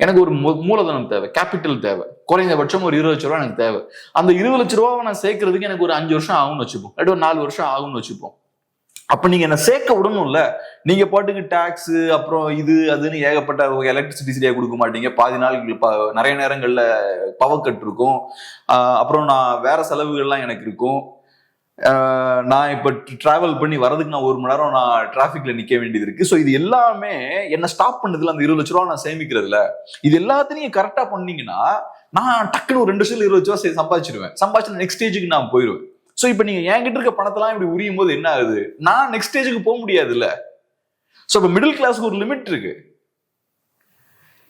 எனக்கு ஒரு மூலதனம் தேவை, கேபிட்டல் தேவை. குறைந்தபட்சம் ஒரு 20 லட்ச ரூபா எனக்கு தேவை. அந்த 20 லட்ச ரூபாவை நான் சேர்க்கறதுக்கு எனக்கு ஒரு 5 வருஷம் ஆகும்னு வச்சுப்போம், இல்லாட்டி ஒரு 4 வருஷம் ஆகும்னு வச்சுப்போம். அப்ப நீங்க என்ன சேர்க்க விடணும்ல. நீங்க பாட்டுக்கு டாக்ஸ் அப்புறம் இது அதுன்னு ஏகப்பட்ட எலக்ட்ரிசிட்டி சரியா கொடுக்க மாட்டீங்க. பாதி நாள் நிறைய நேரங்கள்ல பவர் கட் இருக்கும். அப்புறம் நான் வேற செலவுகள்லாம் எனக்கு இருக்கும். நான் இப்ப டிராவல் பண்ணி வரதுக்கு நான் 1 மணி நேரம் நான் டிராபிக்ல நிக்க வேண்டியது இருக்கு. ஸோ இது எல்லாமே என்ன ஸ்டாப் பண்ணதுல அந்த 20 லட்ச ரூபா நான் சேமிக்கிறதுல இது எல்லாத்தையும் நீங்க கரெக்டா பண்ணீங்கன்னா நான் டக்குன்னு ஒரு 2 வருஷத்துல 20 லட்ச ரூபா சம்பாதிச்சிருவேன். சம்பாதிச்சு நெக்ஸ்ட் ஸ்டேஜுக்கு நான் போயிடுவேன். ஸோ இப்போ நீங்க என்கிட்ட இருக்க பணத்தெல்லாம் இப்படி உரியும் போது என்ன ஆகுது? நான் நெக்ஸ்ட் ஸ்டேஜுக்கு போக முடியாது இல்ல. ஸோ இப்போ மிடில் கிளாஸ்க்கு ஒரு லிமிட் இருக்கு.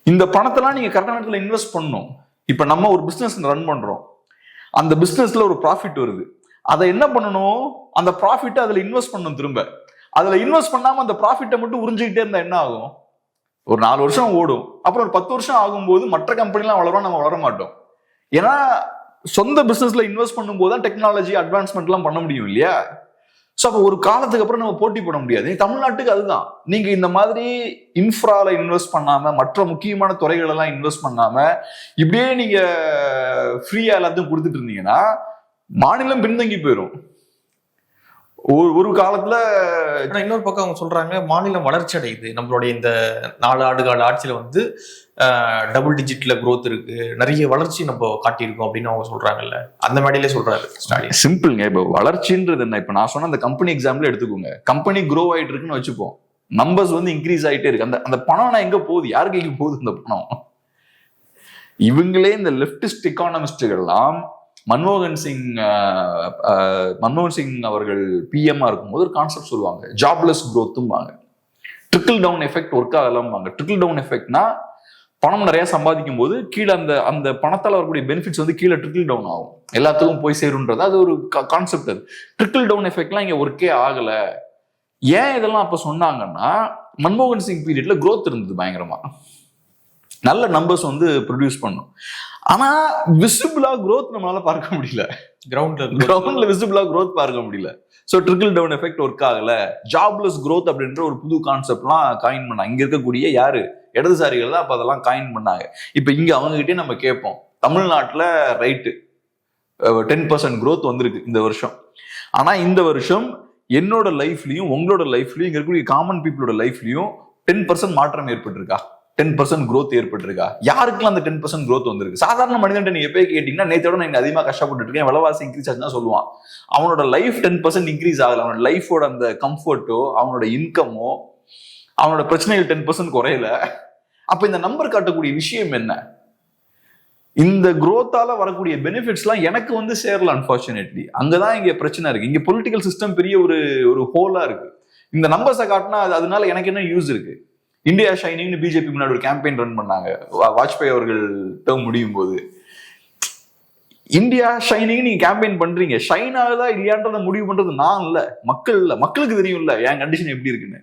இந்த பணத்தெல்லாம் நீங்க கரெக்டான நேரத்தில் இன்வெஸ்ட் பண்ணணும். இப்போ நம்ம ஒரு பிசினஸ் ரன் பண்றோம். அந்த பிசினஸ்ல ஒரு ப்ராஃபிட் வருது. அதை என்ன பண்ணணும், அந்த ப்ராஃபிட்டை அதுல இன்வெஸ்ட் பண்ணணும். திரும்ப அதுல இன்வெஸ்ட் பண்ணாம அந்த ப்ராஃபிட்டை மட்டும் உறிஞ்சிக்கிட்டே இருந்தா என்ன ஆகும்? ஒரு 4 வருஷம் ஓடும், அப்புறம் ஒரு 10 வருஷம் ஆகும்போது மற்ற கம்பெனிலாம் வளரும், நம்ம வளர மாட்டோம். ஏன்னா சொந்த பிசினஸ்ல இன்வெஸ்ட் பண்ணும்போது தான் டெக்னாலஜி அட்வான்ஸ்மெண்ட் எல்லாம் பண்ண முடியும் இல்லையா? ஸோ அப்போ ஒரு காலத்துக்கு அப்புறம் நம்ம போட்டி போட முடியாது. தமிழ்நாட்டுக்கு அதுதான், நீங்க இந்த மாதிரி இன்ஃப்ரால இன்வெஸ்ட் பண்ணாம, மற்ற முக்கியமான துறைகள் எல்லாம் இன்வெஸ்ட் பண்ணாம, இப்படியே நீங்க ஃப்ரீயா எல்லாத்தையும் கொடுத்துட்டு இருந்தீங்கன்னா மாநிலம் பின்தங்கி போயிடும் ஒரு காலத்துல. இன்னொரு பக்கம் அவங்க சொல்றாங்க மாநிலம் வளர்ச்சி அடையுது, நம்மளுடைய இந்த 4 ஆண்டுகால ஆட்சியில வந்து டபுள் டிஜிட்ல growth இருக்கு, நிறைய வளர்ச்சி நம்ம காட்டியிருக்கோம் அப்படின்னு அவங்க சொல்றாங்கல்ல. அந்த மேடையிலே சொல்றாரு ஸ்டாலின். சிம்பிள்ங்க. இப்ப வளர்ச்சின்றது என்ன? இப்ப நான் சொன்ன அந்த கம்பெனி எக்ஸாம்பிள் எடுத்துக்கோங்க. கம்பெனி க்ரோ ஆயிட்டு இருக்குன்னு வச்சுப்போம், நம்பர்ஸ் வந்து இன்க்ரீஸ் ஆயிட்டே இருக்கு. அந்த பணம் எங்க போகுது? யாரு கைக்கு போகுது அந்த பணம்? இவங்களே இந்த லெப்டிஸ்ட் எக்கானமிஸ்டுகள்லாம் மன்மோகன் சிங் அவர்கள் பிஎம்ஆ இருக்கும்போது ஒரு கான்செப்ட் சொல்லுவாங்க, ஜாப்லெஸ் growthம்பாங்க. ட்ரிக்கிள் டவுன் எஃபெக்ட் ஒர்க் ஆகலாம்பாங்க. ட்ரிக்கிள் டவுன் எஃபெக்ட்னா பணம் நிறைய சம்பாதிக்கும் போது கீழே அந்த பணத்தால் வரக்கூடிய பெனிஃபிட்ஸ் வந்து கீழே ட்ரிக்கிள் டவுன் ஆகும், எல்லாத்துக்கும் போய் சேருன்றது அது ஒரு கான்செப்ட். அது ட்ரிக்கிள் டவுன் எஃபெக்ட்லாம் இங்க ஒர்க்கே ஆகல. ஏன் இதெல்லாம் அப்ப சொன்னாங்கன்னா, மன்மோகன் சிங் பீரியட்ல growth இருந்தது பயங்கரமா, நல்ல நம்பர்ஸ் வந்து ப்ரொடியூஸ் பண்ணும். ஆனா விசிபிளா growth நம்மளால பார்க்க முடியல, கிரவுண்ட்ல விசிபிளா growth பார்க்க முடியல. So trickle down effect work ஆகல. ஜாப்லெஸ் growth அப்படின்ற ஒரு புது கான்செப்ட்லாம் காயின் பண்ணாங்க. இங்க இருக்கக்கூடிய யாரு இடதுசாரிகள் தான் அப்ப அதெல்லாம் காயின் பண்ணாங்க. இப்ப இங்க அவங்க கிட்டே நம்ம கேட்போம், தமிழ்நாட்டுல ரைட்டு 10% growth வந்திருக்கு இந்த வருஷம். ஆனா இந்த வருஷம் என்னோட லைஃப்லயும் உங்களோட லைஃப்லயும் இங்க இருக்கக்கூடிய காமன் பீப்புளோட லைஃப்லயும் 10% மாற்றம் ஏற்பட்டிருக்கா? 10% growth ஏற்பட்டிருக்கா? யாருக்கெல்லாம் அந்த 10% growth வந்திருக்கு? சாதாரண மனிதன் நீங்க எப்பயே கேட்டீங்கன்னா, நேத்தோட நான் அதிகமா கஷ்டப்பட்டு இருக்கேன், விலைவாசி இன்க்ரீஸ் ஆச்சுன்னா சொல்லுவான். அவனோட லைஃப் 10% இன்க்ரீஸ் ஆகல, அவனோட லைஃபோட அந்த கம்ஃபர்ட்டோ அவனோட இன்கமோ அவனோட பிரச்சனைகள் 10% குறையல. அப்ப இந்த நம்பர் காட்டக்கூடிய விஷயம் என்ன? இந்த growthால வரக்கூடிய பெனிஃபிட்ஸ்லாம் எனக்கு வந்து சேரல. அன்பார்ச்சுனேட்லி அங்கதான் இங்க பிரச்சனை இருக்கு. இங்க பொலிட்டிக்கல் சிஸ்டம் பெரிய ஒரு ஹோலா இருக்கு. இந்த நம்பர்ஸை காட்டினா அதனால எனக்கு என்ன யூஸ் இருக்கு? இந்தியா ஷைனிங்னு பிஜேபி முன்னாடி ஒரு கேம்பெயின் ரன் பண்ணாங்க, வாஜ்பாய் அவர்கள் டேர்ம் முடியும் போது. இந்தியா ஷைனிங் நீங்க கேம்பெயின் பண்றீங்க, ஷைன் ஆகுதா இல்லையான்றத முடிவு பண்றது நான் இல்ல, மக்கள் இல்ல. மக்களுக்கு தெரியும் இல்ல என் கண்டிஷன் எப்படி இருக்குன்னு.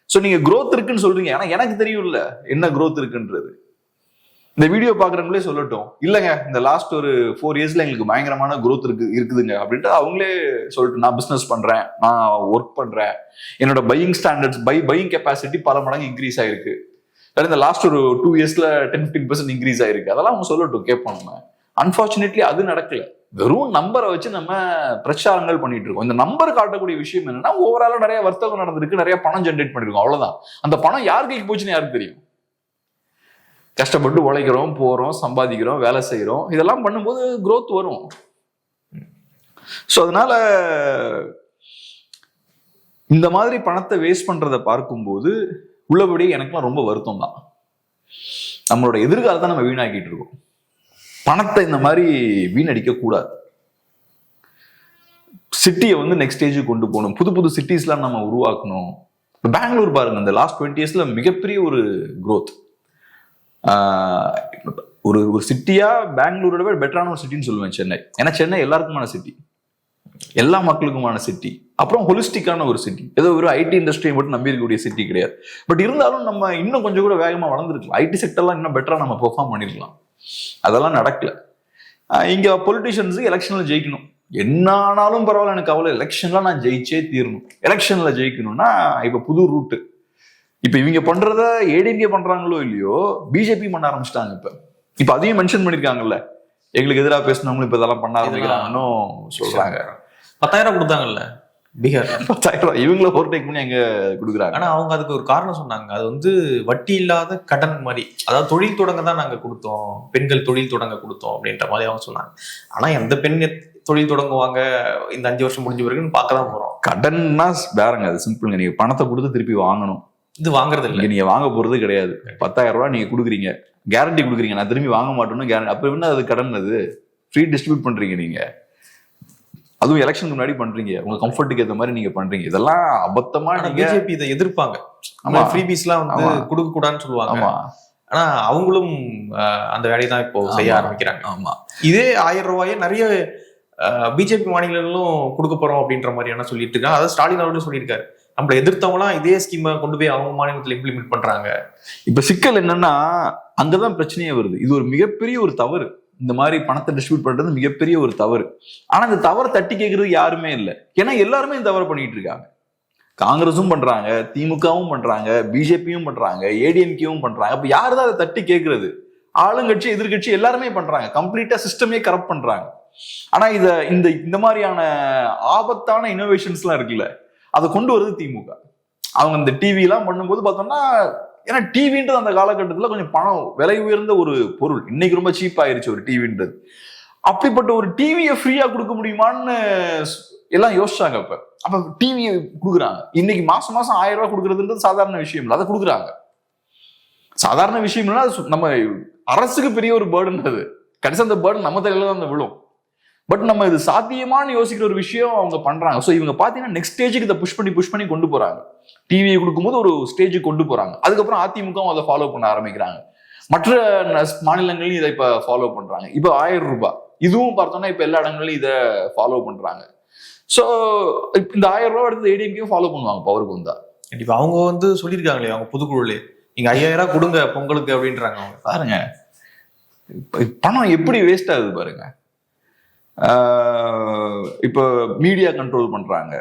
சோ நீங்க growth இருக்குன்னு சொல்றீங்க, ஆனா எனக்கு தெரியும் இல்ல என்ன growth இருக்குன்றது. இந்த வீடியோ பாக்குறவங்களே சொல்லட்டும், இல்லங்க இந்த லாஸ்ட் ஒரு 4 இயர்ஸ்ல எங்களுக்கு பயங்கரமான growth இருக்குதுங்க அப்படின்ட்டு அவங்களே சொல்லிட்டு, நான் பிசினஸ் பண்றேன், நான் ஒர்க் பண்றேன், என்னோட பையிங் ஸ்டாண்டர்ட்ஸ் பையிங் கெப்பாசிட்டி பல மடங்கு இன்க்ரீஸ் ஆயிருக்கு, இந்த லாஸ்ட் ஒரு 2 இயர்ஸ்ல 10-15% இன்க்ரீஸ் ஆயிருக்கு, அதெல்லாம் அவங்க சொல்லட்டும், கேட்போம் நம்ம. அன்பார்ச்சுனேட்லி அது நடக்கல. வெறும் நம்பரை வச்சு நம்ம பிரச்சாரங்கள் பண்ணிட்டு இருக்கோம். இந்த நம்பர் காட்டக்கூடிய விஷயம் என்னன்னா, ஓவராலா நிறைய வர்த்தகம் நடந்திருக்கு, நிறைய பணம் ஜென்ரேட் பண்ணிருக்கோம், அவ்வளவுதான். அந்த பணம் யார் கைக்கு போச்சுன்னு யாருக்கு தெரியும்? கஷ்டப்பட்டு உழைக்கிறோம், போறோம், சம்பாதிக்கிறோம், வேலை செய்யறோம், இதெல்லாம் பண்ணும்போது growth வரும். ஸோ அதனால இந்த மாதிரி பணத்தை வேஸ்ட் பண்றதை பார்க்கும்போது உள்ளபடி எனக்குலாம் ரொம்ப வருத்தம் தான். நம்மளோட எதிர்காலத்தை நம்ம வீணாக்கிட்டு இருக்கோம். பணத்தை இந்த மாதிரி வீணடிக்க கூடாது. சிட்டியை வந்து நெக்ஸ்ட் ஸ்டேஜுக்கு கொண்டு போகணும். புது புது சிட்டிஸ்லாம் நம்ம உருவாக்கணும். பெங்களூர் பாருங்க, இந்த லாஸ்ட் 20 இயர்ஸ்ல மிகப்பெரிய ஒரு growth. ஒரு சிட்டியா பெங்களூரோட விட பெட்டரான ஒரு சிட்டின்னு சொல்லுவேன் சென்னை. ஏன்னா சென்னை எல்லாருக்குமான சிட்டி, எல்லா மக்களுக்குமான சிட்டி, அப்புறம் ஹொலிஸ்டிக்கான ஒரு சிட்டி. ஏதோ ஒரு ஐடி இண்டஸ்ட்ரியை மட்டும் நம்பி இருக்கக்கூடிய சிட்டி கிடையாது. பட் இருந்தாலும் நம்ம இன்னும் கொஞ்சம் கூட வேகமா வளர்ந்துருக்கலாம். ஐடி செக்டர்லாம் இன்னும் பெட்டரா நம்ம பெர்ஃபார்ம் பண்ணிருக்கலாம். அதெல்லாம் நடக்கல. இங்க பொலிட்டிஷியன்ஸுக்கு எலெக்ஷன்ல ஜெயிக்கணும், என்ன ஆனாலும் பரவாயில்ல, எனக்கு கவலை, எலெக்ஷன்ல நான் ஜெயிச்சே தீரணும். எலெக்ஷன்ல ஜெயிக்கணும்னா இப்ப புது ரூட்டு. இப்ப இவங்க பண்றத ஏடிஎம்கே பண்றாங்களோ இல்லையோ, பிஜேபி பண்ண ஆரம்பிச்சிட்டாங்க. இப்ப அதையும் மென்ஷன் பண்ணிருக்காங்கல்ல, எங்களுக்கு எதிராக பேசினவங்களும் இப்ப இதெல்லாம் பண்ண ஆரம்பிக்கிறாங்கன்னு சொல்றாங்க. 10,000 கொடுத்தாங்கல்ல பீகார், 10,000 இவங்கள ஓவர்டேக் பண்ணி அங்க கொடுக்குறாங்க. ஆனா அவங்க அதுக்கு ஒரு காரணம் சொன்னாங்க, அது வந்து வட்டி இல்லாத கடன் மாதிரி, அதாவது தொழில் தொடங்க தான் நாங்க கொடுத்தோம், பெண்கள் தொழில் தொடங்க கொடுத்தோம் அப்படின்ற மாதிரி அவங்க சொன்னாங்க. ஆனா எந்த பெண் தொழில் தொடங்குவாங்க இந்த 5 வருஷம் முடிஞ்ச பிறகுன்னு பார்க்கதான் போறோம். கடன்னா வேறங்க, அது சிம்பிளுங்க. நீங்க பணத்தை கொடுத்து திருப்பி வாங்கணும், இது வாங்குறது இல்லை, நீங்க வாங்க போறது கிடையாது. 10,000 ரூபாய் நீங்க கொடுக்குறீங்க, கேரண்டி கொடுக்குறீங்க, நான் திரும்பி வாங்க மாட்டேன்னு கேரண்டி. அப்ப என்ன அது கடன்? அது ஃப்ரீ டிஸ்ட்ரிபியூட் பண்றீங்க நீங்க, அதுவும் எலெக்ஷனுக்கு முன்னாடி பண்றீங்க, உங்க கம்ஃபர்ட்டுக்கு ஏற்ற மாதிரி நீங்க பண்றீங்க. இதெல்லாம் அபத்தமா. பிஜேபி இதை எதிர்ப்பாங்க, ஃப்ரீபீஸ் எல்லாம் வந்து கொடுக்க கூடாதுன்னு சொல்லுவாங்க. ஆனா அவங்களும் அந்த வேலையை தான் இப்போ செய்ய ஆரம்பிக்கிறாங்க. ஆமா, இதே 1000 ரூபாயை நிறைய பிஜேபி மாநிலங்களும் கொடுக்க போறோம் அப்படின்ற மாதிரியான சொல்லிட்டு இருக்காங்க. அதாவது ஸ்டாலின் அவர்களும் சொல்லியிருக்காரு, நம்மள எதிர்த்தவங்களாம் இதே ஸ்கீமை கொண்டு போய் அவங்க மாநிலத்தில் இம்ப்ளிமெண்ட் பண்றாங்க. இப்ப சிக்கல் என்னன்னா அங்கதான் பிரச்சனையே வருது. இது ஒரு மிகப்பெரிய ஒரு தவறு. இந்த மாதிரி பணத்தை டிஸ்ட்ரிபியூட் பண்றது மிகப்பெரிய ஒரு தவறு. ஆனா இந்த தவறை தட்டி கேட்கறது யாருமே இல்லை. ஏன்னா எல்லாருமே இந்த தவறை பண்ணிட்டு இருக்காங்க. காங்கிரஸும் பண்றாங்க, திமுகவும் பண்றாங்க, பிஜேபியும் பண்றாங்க, ஏடிஎம்கேவும் பண்றாங்க. அப்ப யாருதான் அதை தட்டி கேட்கறது? ஆளுங்கட்சி எதிர்கட்சி எல்லாருமே பண்றாங்க. கம்ப்ளீட்டா சிஸ்டமே கரப்ட் பண்றாங்க. ஆனா இந்த மாதிரியான ஆபத்தான இன்னோவேஷன்ஸ் எல்லாம் இருக்குல்ல, அதை கொண்டு வருது திமுக. அவங்க இந்த டிவி எல்லாம் பண்ணும்போது பார்த்தோம்னா, ஏன்னா டிவின்றது அந்த காலகட்டத்துல கொஞ்சம் பணம் விலை உயர்ந்த ஒரு பொருள். இன்னைக்கு ரொம்ப சீப் ஆயிருச்சு ஒரு டிவின்றது. அப்படிப்பட்ட ஒரு டிவியை ஃப்ரீயா கொடுக்க முடியுமான்னு எல்லாம் யோசிச்சாங்க. அப்ப டிவியை கொடுக்குறாங்க. இன்னைக்கு மாசம் மாசம் 1000 ரூபாய் கொடுக்கறதுன்றது சாதாரண விஷயம் இல்லை. அதை கொடுக்குறாங்க. சாதாரண விஷயம் இல்லைன்னா நம்ம அரசுக்கு பெரிய ஒரு பேர்டன். அது கடைசி அந்த பேர்டன் நம்ம தலையில தான் விழும். பட் நம்ம இது சாத்தியமானு யோசிக்கிற ஒரு விஷயம் அவங்க பண்றாங்க. ஸோ இவங்க பாத்தீங்கன்னா நெக்ஸ்ட் ஸ்டேஜுக்கு இதை புஷ் பண்ணி கொண்டு போறாங்க. டிவியை கொடுக்கும்போது ஒரு ஸ்டேஜுக்கு கொண்டு போறாங்க. அதுக்கப்புறம் அதிமுகவும் அதை ஃபாலோ பண்ண ஆரம்பிக்கிறாங்க. மற்ற மாநிலங்களையும் இதை இப்ப ஃபாலோ பண்றாங்க. இப்போ 1000 ரூபாய் இதுவும் பார்த்தோம்னா இப்ப எல்லா இடங்களையும் இதை ஃபாலோ பண்றாங்க. ஸோ இந்த 1000 ரூபாய் எடுத்து ஏடிஎம்கேயும் ஃபாலோ பண்ணுவாங்க பவருக்கு வந்தா. கண்டிப்பா அவங்க சொல்லியிருக்காங்களே அவங்க பொதுக்குழுலே, நீங்க 5000 கொடுங்க பொங்கலுக்கு அப்படின்றாங்க. அவங்க பாருங்க பணம் எப்படி வேஸ்ட் ஆகுது பாருங்க. இப்போ மீடியா கண்ட்ரோல் பண்றாங்க.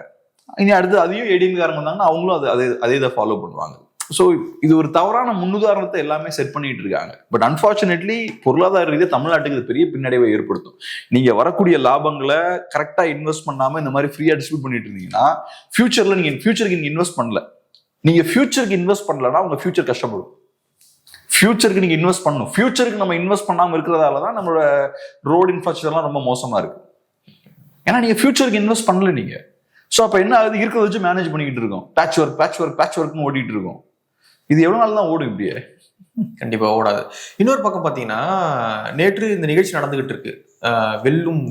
இனி அடுத்து அதையும் ஏடிஎம்காரங்க வந்தாங்கன்னா அவங்களும் அதே இதை ஃபாலோ பண்ணுவாங்க. ஸோ இது ஒரு தவறான முன்னுதாரணத்தை எல்லாமே செட் பண்ணிட்டு இருக்காங்க. பட் அன்பார்ச்சுனேட்லி பொருளாதார ரீதியாக தமிழ்நாட்டுக்கு இது பெரிய பின்னடைவை ஏற்படுத்தும். நீங்க வரக்கூடிய லாபங்களை கரெக்டா இன்வெஸ்ட் பண்ணாம இந்த மாதிரி ஃப்ரீயா டிஸ்ட்ரிபியூட் பண்ணிட்டு இருந்தீங்கன்னா ஃபியூச்சர்ல ஃபியூச்சருக்கு நீங்க இன்வெஸ்ட் பண்ணல. நீங்க ஃபியூச்சருக்கு இன்வெஸ்ட் பண்ணலன்னா உங்க ஃபியூச்சர் கஷ்டப்படும். ஃபியூச்சருக்கு நீங்க இன்வெஸ்ட் பண்ணணும். ஃபியூச்சருக்கு நம்ம இன்வெஸ்ட் பண்ணாம இருக்கிறதால தான் நம்மளோட ரோடு இன்ஃப்ராஸ்ட்ரக்சர்லாம் ரொம்ப மோசமா இருக்கு. ஏன்னா நீங்க ஃபியூச்சருக்கு இன்வெஸ்ட் பண்ணல நீங்க. ஸோ அப்ப என்ன ஆகுது? இருக்கிறத வச்சு மேனேஜ் பண்ணிக்கிட்டு இருக்கோம். பேட்ச் ஒர்க்னு ஓடிட்டு இருக்கோம். இது எவ்வளவு நாள் தான் ஓடும் இப்படியே? கண்டிப்பா ஓடாது. இன்னொரு பக்கம் பாத்தீங்கன்னா, நேற்று இந்த நிகழ்ச்சி நடந்துகிட்டு இருக்கு, வெல்லும்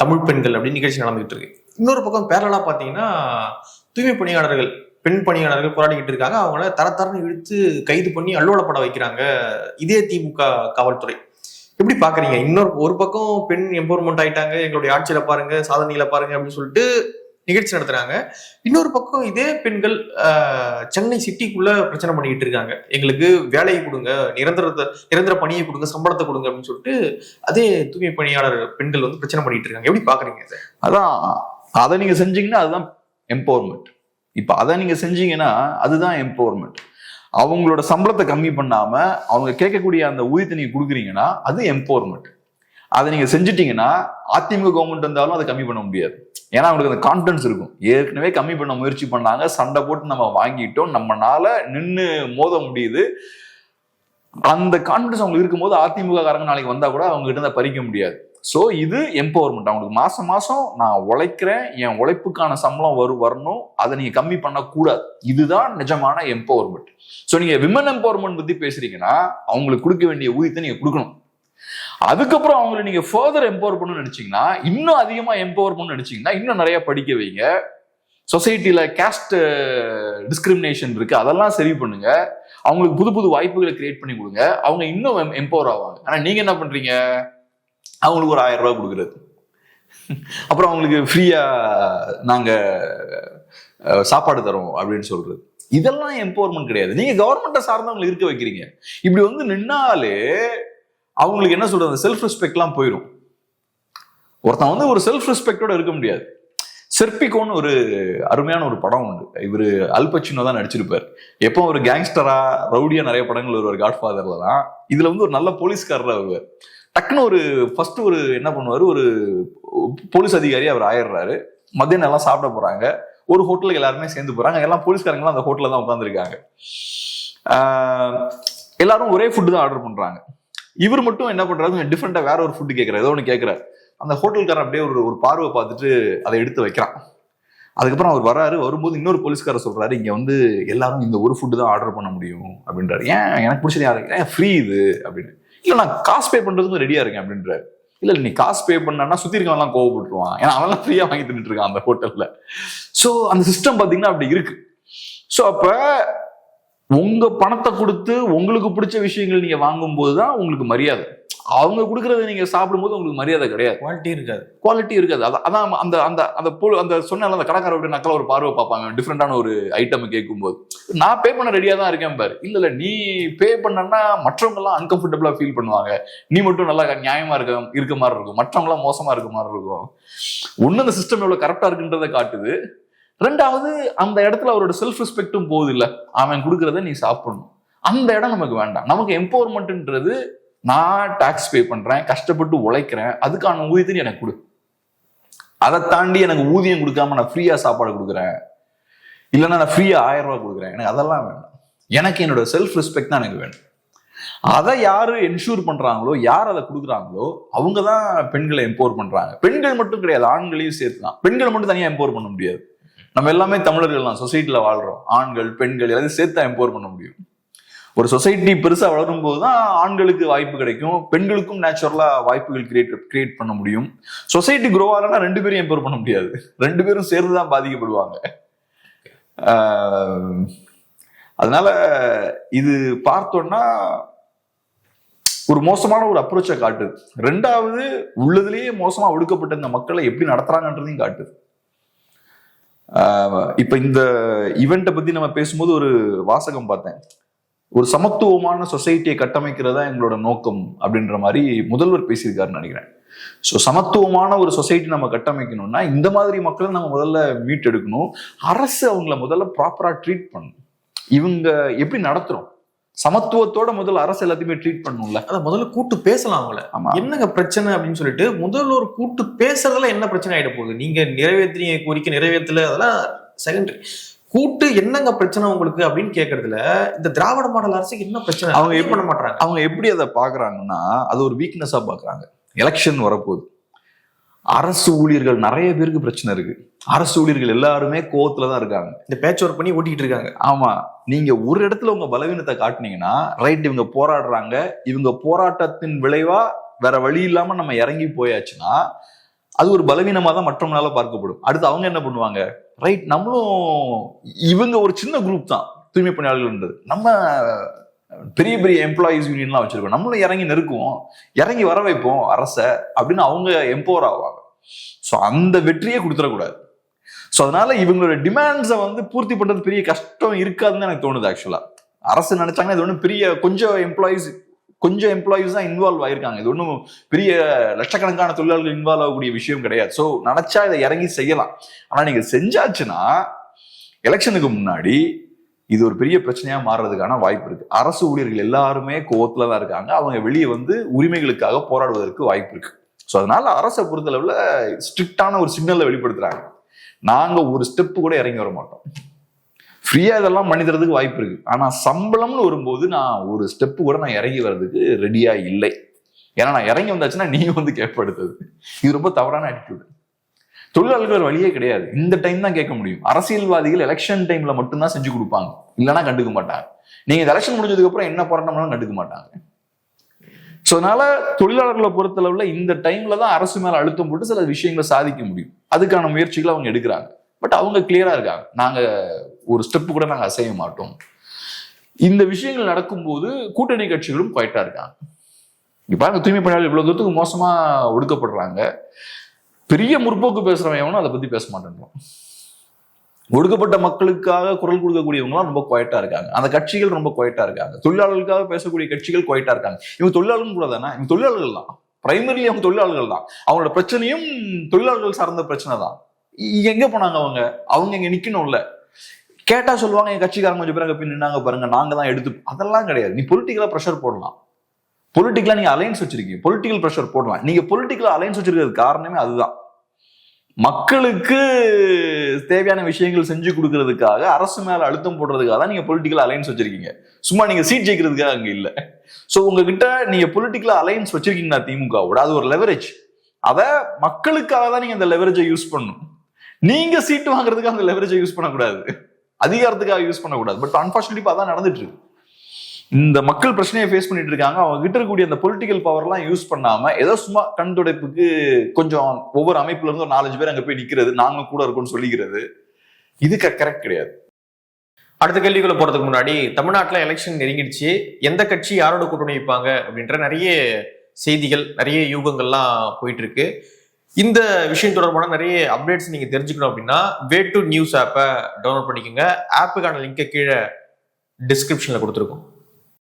தமிழ் பெண்கள் அப்படின்னு நிகழ்ச்சி நடந்துகிட்டு இருக்கு. இன்னொரு பக்கம் பேரலா பாத்தீங்கன்னா தூய்மை பணியாளர்கள், பெண் பணியாளர்கள் போராடிக்கிட்டு இருக்காங்க. அவங்கள தரன்னு இழுத்து கைது பண்ணி அலுவலப்பட வைக்கிறாங்க இதே திமுக காவல்துறை. எப்படி பாக்குறீங்க? ஒரு பக்கம் பெண் எம்பவர்மெண்ட் ஆயிட்டாங்க, எங்களுடைய ஆட்சியில பாருங்க, சாதனையில பாருங்க அப்படின்னு சொல்லிட்டு நிகழ்ச்சி நடத்துறாங்க. இன்னொரு பக்கம் இதே பெண்கள் சென்னை சிட்டிக்குள்ள பிரச்சனை பண்ணிக்கிட்டு இருக்காங்க. எங்களுக்கு வேலையை கொடுங்க, நிரந்தர பணியை கொடுங்க, சம்பளத்தை கொடுங்க அப்படின்னு சொல்லிட்டு அதே தூய்மை பணியாளர் பெண்கள் பிரச்சனை பண்ணிட்டு இருக்காங்க. எப்படி பாக்குறீங்க சார்? அதான் அதை நீங்க செஞ்சீங்கன்னா அதுதான் எம்பவர்மெண்ட். இப்ப அதை நீங்க செஞ்சீங்கன்னா அதுதான் எம்பவர்மெண்ட். அவங்களோட சம்பளத்தை கம்மி பண்ணாம அவங்க கேட்கக்கூடிய அந்த ஊதியத்தை நீங்க கொடுக்குறீங்கன்னா அது எம்பவர்மெண்ட். அதை நீங்க செஞ்சுட்டீங்கன்னா அதிமுக கவர்மெண்ட் வந்தாலும் அதை கம்மி பண்ண முடியாது. ஏன்னா அவங்களுக்கு அந்த கான்பிடன்ஸ் இருக்கும். ஏற்கனவே கம்மி பண்ண முயற்சி பண்ணாங்க, சண்டை போட்டு நம்ம வாங்கிட்டோம், நம்மனால நின்று மோத முடியுது. அந்த கான்பிடன்ஸ் அவங்களுக்கு இருக்கும்போது அதிமுக காரங்க நாளைக்கு வந்தா கூட அவங்க கிட்ட பறிக்க முடியாது. ஸோ இது எம்பவர்மெண்ட். அவங்களுக்கு மாசம் மாசம் நான் உழைக்கிறேன், என் உழைப்புக்கான சம்பளம் வரணும், அதை நீங்க கம்மி பண்ணக்கூடாது. இதுதான் நிஜமான எம்பவர்மெண்ட். ஸோ நீங்க விமன் எம்பவர்மெண்ட் பத்தி பேசுறீங்கன்னா அவங்களுக்கு கொடுக்க வேண்டிய ஊதியத்தை நீங்க கொடுக்கணும். அதுக்கப்புறம் அவங்களை நீங்க ஃபர்தர் எம்பவர் பண்ணணும்னு நினைச்சீங்கன்னா, இன்னும் அதிகமா எம்பவர் பண்ணணும்னு நினைச்சீங்கன்னா இன்னும் நிறைய படிக்க வைங்க. சொசைட்டில காஸ்ட் டிஸ்கிரிமினேஷன் இருக்கு, அதெல்லாம் சரி பண்ணுங்க. அவங்களுக்கு புது புது வாய்ப்புகளை கிரியேட் பண்ணி கொடுங்க. அவங்க இன்னும் எம்பவர் ஆவாங்க. ஆனா நீங்க என்ன பண்றீங்க? அவங்களுக்கு ஒரு 1000 ரூபாய் கொடுக்குறது, அப்புறம் அவங்களுக்கு ஃப்ரீயா நாங்க சாப்பாடு தரோம் அப்படின்னு சொல்றது, இதெல்லாம் எம்பவர்மெண்ட் கிடையாது. நீங்க கவர்மெண்ட்டை சார்ந்தவங்களை இருக்க வைக்கிறீங்க. இப்படி நின்னாலே அவங்களுக்கு என்ன சொல்றது, செல்ஃப் ரெஸ்பெக்ட் எல்லாம் போயிடும். ஒருத்தன் ஒரு செல்ஃப் ரெஸ்பெக்டோட இருக்க முடியாது. செர்பிகோன்னு ஒரு அருமையான ஒரு படம் உண்டு. இவரு அல்பச்சினோ தான் நடிச்சிருப்பாரு. எப்போ ஒரு கேங்ஸ்டரா ரவுடியா நிறைய படங்கள் வருவார் காட்ஃபாதர்ல தான். இதுல ஒரு நல்ல போலீஸ்காரரா வருவார். டக்குன்னு ஃபர்ஸ்ட் என்ன பண்ணுவாரு, ஒரு போலீஸ் அதிகாரி அவர் ஆயிடுறாரு. மதியம் எல்லாம் சாப்பிட போறாங்க. ஒரு ஹோட்டலுக்கு எல்லாருமே சேர்ந்து போறாங்க. எல்லாம் போலீஸ்காரங்களாம் அந்த ஹோட்டல்ல தான் உட்காந்துருக்காங்க. எல்லாரும் ஒரே ஃபுட்டு தான் ஆர்டர் பண்றாங்க. இவர் மட்டும் என்ன பண்றாரு, டிஃப்ரெண்டா வேற ஒரு ஃபுட்டு கேட்கிறாரு, ஏதோ ஒன்று கேட்கிறாரு. அந்த ஹோட்டல்காரன் அப்படியே ஒரு பார்வை பார்த்துட்டு அதை எடுத்து வைக்கிறான். அதுக்கப்புறம் அவர் வராரு. வரும்போது இன்னொரு போலீஸ்காரர் சொல்றாரு, இங்க எல்லாரும் இந்த ஒரு ஃபுட்டு தான் ஆர்டர் பண்ண முடியும் அப்படின்றாரு. ஏன், எனக்கு பிடிச்சது யாரு, ஏன் ஃப்ரீ இது அப்படின்னு. இல்ல நான் காசு பே பண்றதுக்கும் ரெடியா இருக்கேன் அப்படின்றாரு. இல்ல நீ காசு பே பண்ணா சுத்தி இருக்கவன் கோவப்பட்டுருவான், ஏன்னா அவன் ஃப்ரீயா வாங்கி தின்னுட்டு இருக்கான் அந்த ஹோட்டல்ல. சோ அந்த சிஸ்டம் பாத்தீங்கன்னா அப்படி இருக்கு. சோ அப்ப உங்க பணத்தை கொடுத்து உங்களுக்கு பிடிச்ச விஷயங்கள் நீங்க வாங்கும் போதுதான் உங்களுக்கு மரியாதை. அவங்க கொடுக்கறத நீங்க சாப்பிடும்போது உங்களுக்கு மரியாதை கிடையாது, குவாலிட்டி இருக்காது. அதான் அந்த அந்த அந்த அந்த சொன்ன அந்த கடைக்கார விட்டு நக்கல ஒரு பார்வை பார்ப்பாங்க டிஃப்ரெண்டான ஒரு ஐட்டம் கேட்கும்போது. நான் பே பண்ண ரெடியா தான் இருக்கேன் பாரு. இல்ல நீ பே பண்ணனா மற்றவங்க எல்லாம் அன்கம்ஃபர்டபுளா ஃபீல் பண்ணுவாங்க, நீ மட்டும் நல்லா நியாயமா இருக்க மாதிரி இருக்கும், மற்றவங்க எல்லாம் மோசமா இருக்க மாதிரி இருக்கும். ஒண்ணு அந்த சிஸ்டம் எவ்வளவு கரெக்டா இருக்குன்றதை காட்டுது. ரெண்டாவது அந்த இடத்துல அவரோட செல்ஃப் ரெஸ்பெக்டும் போகுது. இல்ல அவன் கொடுக்கறத நீ சாப்பிடணும், அந்த இடம் நமக்கு வேண்டாம். நமக்கு எம்பவர்மெண்ட்ன்றது நான் டாக்ஸ் பே பண்றேன், கஷ்டப்பட்டு உழைக்கிறேன், அதுக்கான ஊதியத்தை எனக்கு கொடு. அதை தாண்டி எனக்கு ஊதியம் கொடுக்காம நான் ஃப்ரீயா சாப்பாடு கொடுக்குறேன், இல்லைன்னா நான் ஃப்ரீயா 1000 ரூபாய் கொடுக்குறேன், எனக்கு அதெல்லாம் வேண்டாம். எனக்கு என்னோட செல்ஃப் ரெஸ்பெக்ட் தான் எனக்கு வேணும். அதை யாரு என்ஷூர் பண்றாங்களோ, யார் அதை கொடுக்குறாங்களோ அவங்க தான் பெண்களை எம்பவர் பண்றாங்க. பெண்கள் மட்டும் கிடையாது, ஆண்களையும் சேர்த்து தான். பெண்களை மட்டும் தனியா எம்பவர் பண்ண முடியாது. நம்ம எல்லாமே தமிழர்கள் தான், சொசைட்டில வாழ்றோம். ஆண்கள் பெண்கள் எல்லாத்தையும் சேர்த்து எம்பவர் பண்ண முடியும். ஒரு சொசைட்டி பெருசா வளரும் போதுதான் ஆண்களுக்கு வாய்ப்பு கிடைக்கும், பெண்களுக்கும் நேச்சுரலா வாய்ப்புகள் கிரியேட் பண்ண முடியும். சொசைட்டி க்ரோ ஆகலன்னா 2 பேரும் எம்பவர் பண்ண முடியாது, 2 பேரும் சேர்ந்துதான் பாதிக்கப்படுவாங்க. அதனால இது பார்த்தோம்னா ஒரு மோசமான ஒரு அப்ரோச்சை காட்டுது. ரெண்டாவது உள்ளதுலேயே மோசமா ஒடுக்கப்பட்ட இந்த மக்களை எப்படி நடத்துறாங்கன்றதையும் காட்டுது. இப்ப இந்த ஈவெண்ட்டை பத்தி நம்ம பேசும்போது ஒரு வாசகம் பார்த்தேன். ஒரு சமத்துவமான சொசைட்டியை கட்டமைக்கிறதா எங்களோட நோக்கம் அப்படின்ற மாதிரி முதல்வர் பேசியிருக்காருன்னு நினைக்கிறேன். ஸோ சமத்துவமான ஒரு சொசைட்டி நம்ம கட்டமைக்கணும்னா இந்த மாதிரி மக்களை நம்ம முதல்ல மீட்டெடுக்கணும். அரசு அவங்கள முதல்ல ப்ராப்பரா ட்ரீட் பண்ணணும். இவங்க எப்படி நடத்துறோம், சமத்துவத்தோட முதல்ல அரசு எல்லாத்தையுமே ட்ரீட் பண்ணணும்ல. அதான் முதல்ல கூட்டு பேசலாம் அவங்கள. என்னங்க பிரச்சனை அப்படின்னு சொல்லிட்டு முதல்ல ஒரு கூட்டு பேசுறதுல என்ன பிரச்சனை ஆயிட போகுது? நீங்க நிறைவேற்றிய கோரிக்கை நிறைவேற்றல, அதெல்லாம் செகண்டரி. கூட்டு என்னங்க பிரச்சனை உங்களுக்கு அப்படின்னு கேட்கறதுல இந்த திராவிட மாடல் அரசுக்கு என்ன பிரச்சனை? அவங்க எப்படி பண்ண மாட்டாங்க. அவங்க எப்படி அதை பாக்குறாங்கன்னா அது ஒரு வீக்னஸா பாக்குறாங்க. எலெக்ஷன் வரப்போகுது, அரசு ஊழியர்கள் நிறைய பேருக்கு பிரச்சனை இருக்கு. அரசு ஊழியர்கள் எல்லாருமே கோவத்துலதான் இருக்காங்க, இந்த பேட்ச் ஒர்க் பண்ணி ஓட்டிட்டு இருக்காங்க. ஆமா, நீங்க ஒரு இடத்துல உங்க பலவீனத்தை காட்டினீங்கன்னா ரைட், இவங்க போராடுறாங்க, இவங்க போராட்டத்தின் விளைவா வேற வழி இல்லாம நம்ம இறங்கி போயாச்சுன்னா அது ஒரு பலவீனமா தான் மற்றவங்களால பார்க்கப்படும். அடுத்து அவங்க என்ன பண்ணுவாங்க, ரைட் நம்மளும் இவங்க ஒரு சின்ன குரூப் தான் தூய்மை பணியாளர்கள்ன்றது, நம்ம பெரிய பெரிய எம்ப்ளாயிஸ் யூனியன்லாம் வச்சிருக்கோம், நம்மளும் இறங்கி நெருக்குவோம், இறங்கி வர வைப்போம் அரசை அப்படின்னு அவங்க எம்பவர் ஆவாங்க. ஸோ அந்த வெற்றியே கொடுத்துடக்கூடாது. ஸோ அதனால இவங்களோட டிமாண்ட்ஸை பூர்த்தி பண்றது பெரிய கஷ்டம் இருக்காதுன்னு எனக்கு தோணுது. ஆக்சுவலா அரசு நினைச்சாங்கன்னா இது ஒன்றும் பெரிய கொஞ்சம் எம்ப்ளாயிஸ் தான் இன்வால்வ் ஆயிருக்காங்க. இது ஒன்றும் பெரிய லட்சக்கணக்கான தொழிலாளர்கள் இன்வால்வ் ஆகக்கூடிய விஷயம் கிடையாது. ஸோ நினைச்சா இதை இறங்கி செய்யலாம். ஆனா நீங்க செஞ்சாச்சுன்னா எலெக்ஷனுக்கு முன்னாடி இது ஒரு பெரிய பிரச்சனையா மாறுறதுக்கான வாய்ப்பு இருக்கு. அரசு ஊழியர்கள் எல்லாருமே கோவத்துல தான் இருக்காங்க, அவங்க வெளியே உரிமைகளுக்காக போராடுவதற்கு வாய்ப்பு இருக்கு. ஸோ அதனால அரசை பொறுத்தளவுல ஸ்ட்ரிக்டான ஒரு சிக்னலை வெளிப்படுத்துறாங்க. நாங்க ஒரு ஸ்டெப்பு கூட இறங்கி வர மாட்டோம், ஃப்ரீயா இதெல்லாம் பண்ணி தரதுக்கு வாய்ப்பு இருக்கு, ஆனா சம்பளம்னு வரும்போது நான் ஒரு ஸ்டெப்பு கூட நான் இறங்கி வர்றதுக்கு ரெடியா இல்லை. ஏன்னா நான் இறங்கி வந்தாச்சுன்னா நீங்க கேட்படுத்துது. இது ரொம்ப தவறான ஆட்டிடியூட். தொழிலாளர்கள் வழியே கிடையாது, இந்த டைம் தான் கேட்க முடியும். அரசியல்வாதிகள் எலெக்ஷன் டைம்ல மட்டும்தான் செஞ்சு கொடுப்பாங்க, இல்லைன்னா கண்டுக்க மாட்டாங்க. நீங்க எலெக்ஷன் முடிஞ்சதுக்கு அப்புறம் என்ன போராட்டம்னாலும் கண்டுக்க மாட்டாங்க. ஸோ அதனால தொழிலாளர்களை பொறுத்தளவுல இந்த டைம்ல தான் அரசு மேல அழுத்தம் போட்டு சில விஷயங்களை சாதிக்க முடியும். அதுக்கான முயற்சிகளை அவங்க எடுக்கிறாங்க. பட் அவங்க கிளியரா இருக்காங்க, நாங்க ஒரு ஸ்டெப்பு கூட நாங்க அசைய மாட்டோம். இந்த விஷயங்கள் நடக்கும்போது கூட்டணி கட்சிகளும் குவைட்டா இருக்காங்க. இப்ப பாருங்க, தூய்மை பணியாளர்கள் இவ்வளவு தூரத்துக்கு மோசமா ஒடுக்கப்படுறாங்க, பெரிய முற்போக்கு பேசுறவன் எவனும் அதை பத்தி பேச மாட்டேங்கிறோம். ஒடுக்கப்பட்ட மக்களுக்காக குரல் கொடுக்கக்கூடியவங்களாம் ரொம்ப குவைட்டா இருக்காங்க, அந்த கட்சிகள் ரொம்ப குவைட்டா இருக்காங்க, தொழிலாளர்களுக்காக பேசக்கூடிய கட்சிகள் குவைட்டா இருக்காங்க. இவங்க தொழிலாளர்கள் கூட தானே, இவங்க தொழிலாளர்கள் தான், பிரைமரிலி அவங்க தொழிலாளர்கள் தான். அவங்களோட பிரச்சனையும் தொழிலாளர்கள் சார்ந்த பிரச்சனை தான். எங்க போனாங்க அவங்க இங்க நிக்கணும்ல. கேட்டா சொல்லுவாங்க, என் கட்சிக்காரங்க கொஞ்சம் பேர் அங்க போய் நின்னாங்க பாருங்க, நாங்க தான் எடுத்து. அதெல்லாம் கிடையாது. நீ பொலிட்டிக்கலா ப்ரெஷர் போடலாம், பொலிட்டிக்கலா நீங்க அலைன்ஸ் வச்சிருக்கீங்க, பொலிட்டிக்கல் ப்ரெஷர் போடலாம். நீங்க பொலிட்டிக்கலா அலைன்ஸ் வச்சிருக்கிறது காரணமே அதுதான். மக்களுக்கு தேவையான விஷயங்கள் செஞ்சு கொடுக்கறதுக்காக, அரசு மேல அழுத்தம் போடுறதுக்காக தான் நீங்க பொலிட்டிக்கல் அலைன்ஸ் வச்சிருக்கீங்க. சும்மா நீங்க சீட் ஜெயிக்கிறதுக்காக அங்க இல்ல. சோ உங்ககிட்ட நீங்க பொலிட்டிக்கல் அலைன்ஸ் வச்சிருக்கீங்கன்னா திமுகவோட, அது ஒரு லெவரேஜ். அத மக்களுக்காக தான் நீங்க அந்த லெவரேஜை யூஸ் பண்ணணும். நீங்க சீட்டு வாங்குறதுக்கு அந்த லெவரேஜை யூஸ் பண்ணக்கூடாது, அதிகாரத்துக்காக யூஸ் பண்ணக்கூடாது. பட் அன்பார்ச்சுனேட்லி அதான் நடந்துட்டு இருக்கு. இந்த மக்கள் பிரச்சனையை ஃபேஸ் பண்ணிட்டு இருக்காங்க. அவங்க கிட்ட இருக்கக்கூடிய அந்த பொலிட்டிக்கல் பவர் எல்லாம் யூஸ் பண்ணாம ஏதோ சும்மா கண் துடைப்புக்கு கொஞ்சம் ஒவ்வொரு அமைப்புல இருந்து ஒரு 4-5 பேர் அங்க போய் நிக்கிறது, நாங்களும் கூட இருக்கோம்னு சொல்லிக்கிறது, இது கரெக்ட் கிடையாது. அடுத்த கேள்விக்குள்ள போறதுக்கு முன்னாடி, தமிழ்நாட்டுல எலெக்ஷன் நெருங்கிடுச்சு, எந்த கட்சி யாரோட கூட்டணி வைப்பாங்க அப்படின்ற நிறைய செய்திகள், நிறைய யூகங்கள்லாம் போயிட்டு இருக்கு. இந்த விஷயம் தொடர்பான நிறைய அப்டேட்ஸ் நீங்க தெரிஞ்சுக்கணும் அப்படின்னா வே டு நியூஸ் ஆப்பை டவுன்லோட் பண்ணிக்கோங்க. ஆப்புக்கான லிங்கை கீழே டிஸ்கிரிப்ஷன்ல கொடுத்துருக்கோம்.